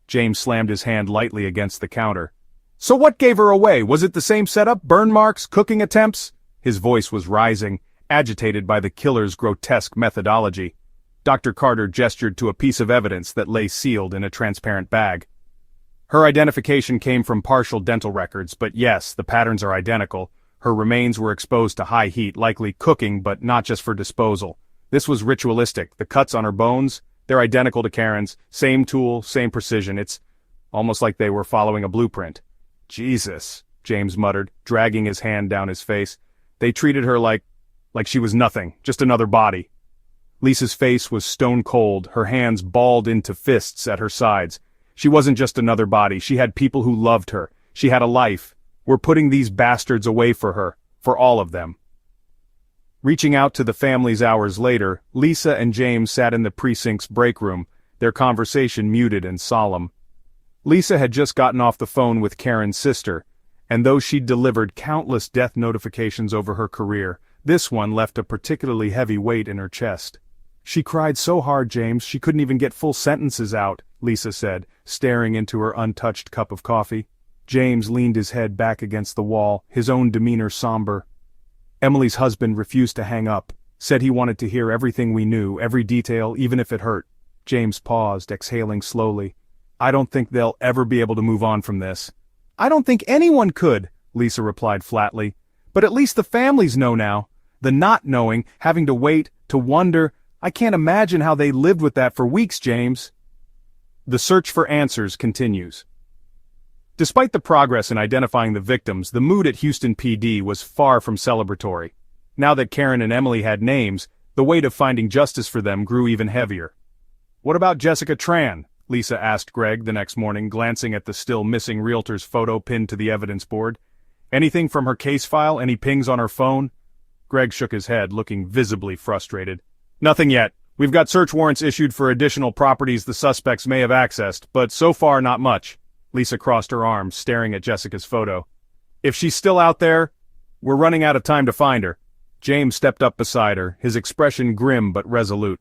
James slammed his hand lightly against the counter. "So what gave her away? Was it the same setup? Burn marks? Cooking attempts?" His voice was rising, agitated by the killer's grotesque methodology. Dr. Carter gestured to a piece of evidence that lay sealed in a transparent bag. Her identification came from partial dental records, but yes, the patterns are identical. Her remains were exposed to high heat, likely cooking, but not just for disposal. This was ritualistic. The cuts on her bones, they're identical to Karen's. Same tool, same precision. It's almost like they were following a blueprint. Jesus, James muttered, dragging his hand down his face. They treated her like she was nothing, just another body. Lisa's face was stone cold, her hands balled into fists at her sides. She wasn't just another body, she had people who loved her. She had a life. We're putting these bastards away for her, for all of them. Reaching out to the families hours later, Lisa and James sat in the precinct's break room, their conversation muted and solemn. Lisa had just gotten off the phone with Karen's sister, and though she'd delivered countless death notifications over her career, this one left a particularly heavy weight in her chest. "She cried so hard, James, she couldn't even get full sentences out," Lisa said, staring into her untouched cup of coffee. James leaned his head back against the wall, his own demeanor somber. Emily's husband refused to hang up, said he wanted to hear everything we knew, every detail, even if it hurt. James paused, exhaling slowly. "I don't think they'll ever be able to move on from this." "I don't think anyone could," Lisa replied flatly. "But at least the families know now. The not knowing, having to wait, to wonder, I can't imagine how they lived with that for weeks, James." The search for answers continues. Despite the progress in identifying the victims, the mood at Houston PD was far from celebratory. Now that Karen and Emily had names, the weight of finding justice for them grew even heavier. "What about Jessica Tran?" Lisa asked Greg the next morning, glancing at the still missing realtor's photo pinned to the evidence board. "Anything from her case file? Any pings on her phone?" Greg shook his head, looking visibly frustrated. "Nothing yet. We've got search warrants issued for additional properties the suspects may have accessed, but so far not much." Lisa crossed her arms, staring at Jessica's photo. "If she's still out there, we're running out of time to find her." James stepped up beside her, his expression grim but resolute.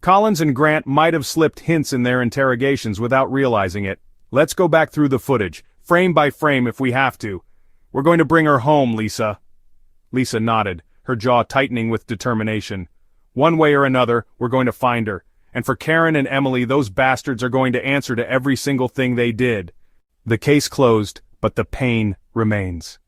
"Collins and Grant might have slipped hints in their interrogations without realizing it. Let's go back through the footage, frame by frame if we have to. We're going to bring her home, Lisa." Lisa nodded, her jaw tightening with determination. "One way or another, we're going to find her. And for Karen and Emily, those bastards are going to answer to every single thing they did." The case closed, but the pain remains.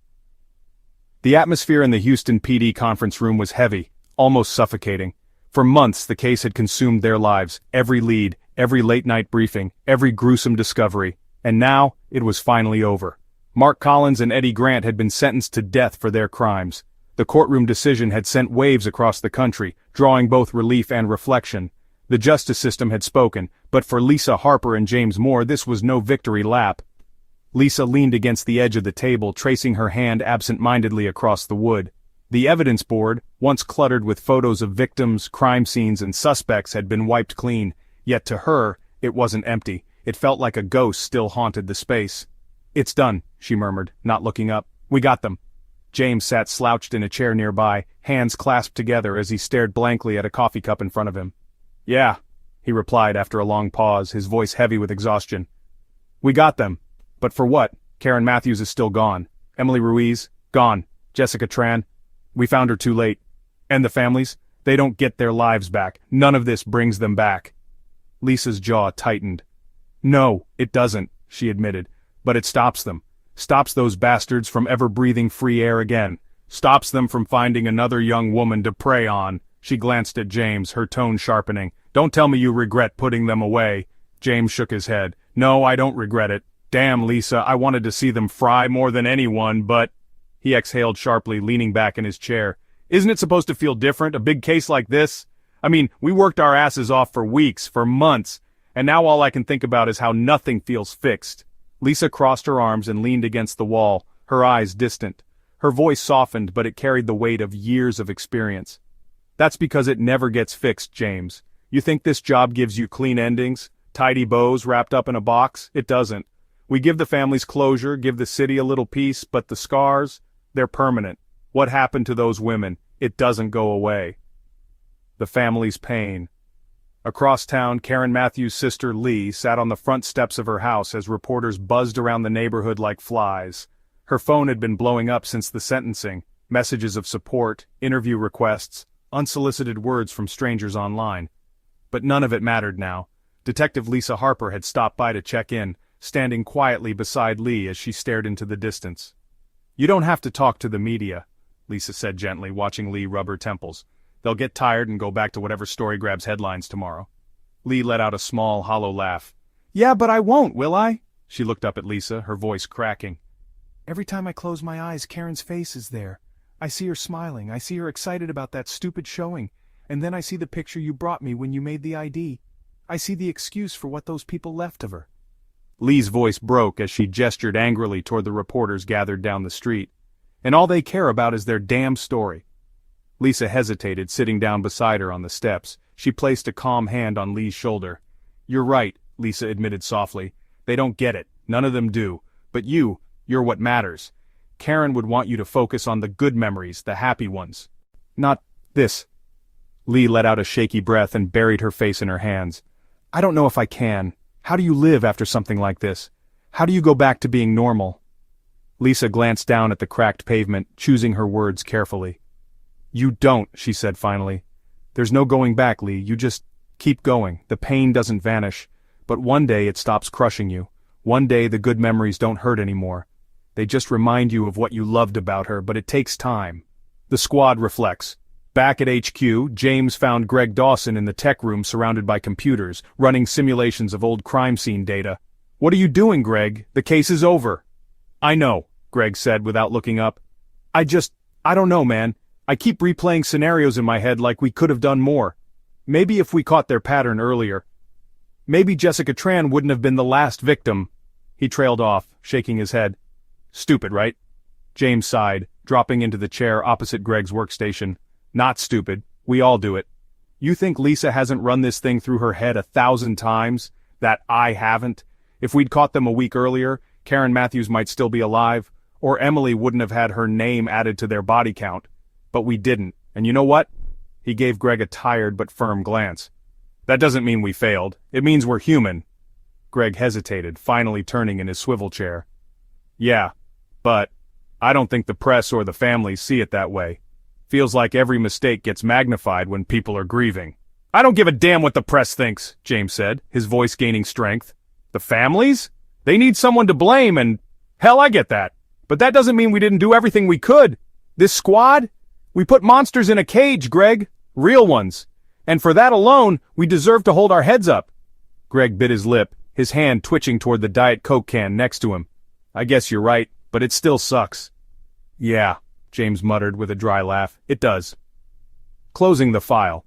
The atmosphere in the Houston PD conference room was heavy, almost suffocating. For months the case had consumed their lives, every lead, every late-night briefing, every gruesome discovery. And now, it was finally over. Mark Collins and Eddie Grant had been sentenced to death for their crimes. The courtroom decision had sent waves across the country, drawing both relief and reflection. The justice system had spoken, but for Lisa Harper and James Moore this was no victory lap. Lisa leaned against the edge of the table, tracing her hand absent-mindedly across the wood. The evidence board, once cluttered with photos of victims, crime scenes, and suspects, had been wiped clean, yet to her, it wasn't empty. It felt like a ghost still haunted the space. "It's done," she murmured, not looking up. "We got them." James sat slouched in a chair nearby, hands clasped together as he stared blankly at a coffee cup in front of him. "Yeah," he replied after a long pause, his voice heavy with exhaustion. "We got them. But for what? Karen Matthews is still gone. Emily Ruiz, gone. Jessica Tran, we found her too late. And the families? They don't get their lives back. None of this brings them back." Lisa's jaw tightened. "No, it doesn't," she admitted. "But it stops them. Stops those bastards from ever breathing free air again. Stops them from finding another young woman to prey on." She glanced at James, her tone sharpening. "Don't tell me you regret putting them away." James shook his head. "No, I don't regret it. Damn, Lisa, I wanted to see them fry more than anyone, but—" He exhaled sharply, leaning back in his chair. "Isn't it supposed to feel different, a big case like this? I mean, we worked our asses off for weeks, for months, And now all I can think about is how nothing feels fixed. Lisa crossed her arms and leaned against the wall, her eyes distant. Her voice softened, but it carried the weight of years of experience. That's because it never gets fixed, James. You think this job gives you clean endings, tidy bows wrapped up in a box? It doesn't. We give the families closure, give the city a little peace, but the scars, they're permanent. What happened to those women? It doesn't go away. The family's pain. Across town, Karen Matthews' sister Lee sat on the front steps of her house as reporters buzzed around the neighborhood like flies. Her phone had been blowing up since the sentencing, messages of support, interview requests, unsolicited words from strangers online. But none of it mattered now. Detective Lisa Harper had stopped by to check in, standing quietly beside Lee as she stared into the distance. "You don't have to talk to the media," Lisa said gently, watching Lee rub her temples. "They'll get tired and go back to whatever story grabs headlines tomorrow." Lee let out a small, hollow laugh. "Yeah, but I won't, will I?" She looked up at Lisa, her voice cracking. "Every time I close my eyes, Karen's face is there. I see her smiling, I see her excited about that stupid showing, and then I see the picture you brought me when you made the ID. I see the excuse for what those people left of her." Lee's voice broke as she gestured angrily toward the reporters gathered down the street. "And all they care about is their damn story." Lisa hesitated, sitting down beside her on the steps. She placed a calm hand on Lee's shoulder. "You're right," Lisa admitted softly. "They don't get it. None of them do. But you're what matters. Karen would want you to focus on the good memories, the happy ones. Not this." Lee let out a shaky breath and buried her face in her hands. "I don't know if I can. How do you live after something like this? How do you go back to being normal?" Lisa glanced down at the cracked pavement, choosing her words carefully. "You don't," she said finally. "There's no going back, Lee. You just keep going. The pain doesn't vanish. But one day it stops crushing you. One day the good memories don't hurt anymore. They just remind you of what you loved about her, but it takes time." The squad reflects. Back at HQ, James found Greg Dawson in the tech room surrounded by computers, running simulations of old crime scene data. "What are you doing, Greg? The case is over." "I know," Greg said without looking up. I don't know, man. I keep replaying scenarios in my head like we could have done more. Maybe if we caught their pattern earlier. Maybe Jessica Tran wouldn't have been the last victim." He trailed off, shaking his head. "Stupid, right?" James sighed, dropping into the chair opposite Greg's workstation. "Not stupid. We all do it. You think Lisa hasn't run this thing through her head 1,000 times? That I haven't? If we'd caught them a week earlier, Karen Matthews might still be alive, or Emily wouldn't have had her name added to their body count. But we didn't, and you know what?" He gave Greg a tired but firm glance. "That doesn't mean we failed. It means we're human." Greg hesitated, finally turning in his swivel chair. "Yeah, but I don't think the press or the families see it that way. Feels like every mistake gets magnified when people are grieving." "I don't give a damn what the press thinks," James said, his voice gaining strength. "The families? They need someone to blame and, hell, I get that. But that doesn't mean we didn't do everything we could. This squad? We put monsters in a cage, Greg. Real ones. And for that alone, we deserve to hold our heads up." Greg bit his lip, his hand twitching toward the Diet Coke can next to him. "I guess you're right, but it still sucks." "Yeah," James muttered with a dry laugh. "It does." Closing the file.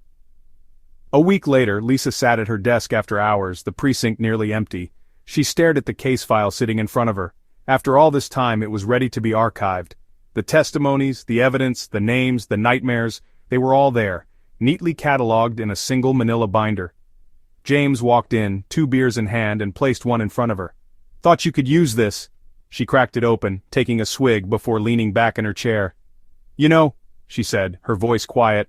A week later, Lisa sat at her desk after hours, the precinct nearly empty. She stared at the case file sitting in front of her. After all this time, it was ready to be archived. The testimonies, the evidence, the names, the nightmares, they were all there, neatly cataloged in a single manila binder. James walked in, 2 beers in hand, and placed one in front of her. "Thought you could use this." She cracked it open, taking a swig before leaning back in her chair. "You know," she said, her voice quiet,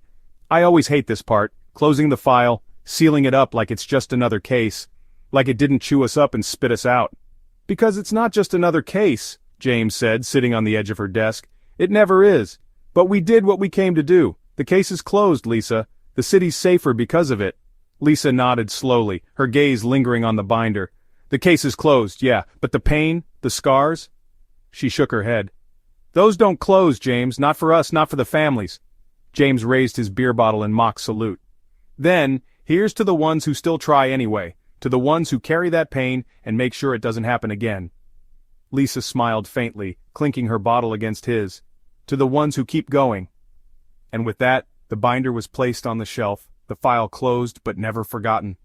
"I always hate this part, closing the file, sealing it up like it's just another case, like it didn't chew us up and spit us out." "Because it's not just another case," James said, sitting on the edge of her desk. "It never is. But we did what we came to do. The case is closed, Lisa. The city's safer because of it." Lisa nodded slowly, her gaze lingering on the binder. "The case is closed, yeah, but the pain, the scars?" She shook her head. "Those don't close, James, not for us, not for the families." James raised his beer bottle in mock salute. "Then, here's to the ones who still try anyway, to the ones who carry that pain and make sure it doesn't happen again." Lisa smiled faintly, clinking her bottle against his. "To the ones who keep going." And with that, the binder was placed on the shelf, the file closed but never forgotten.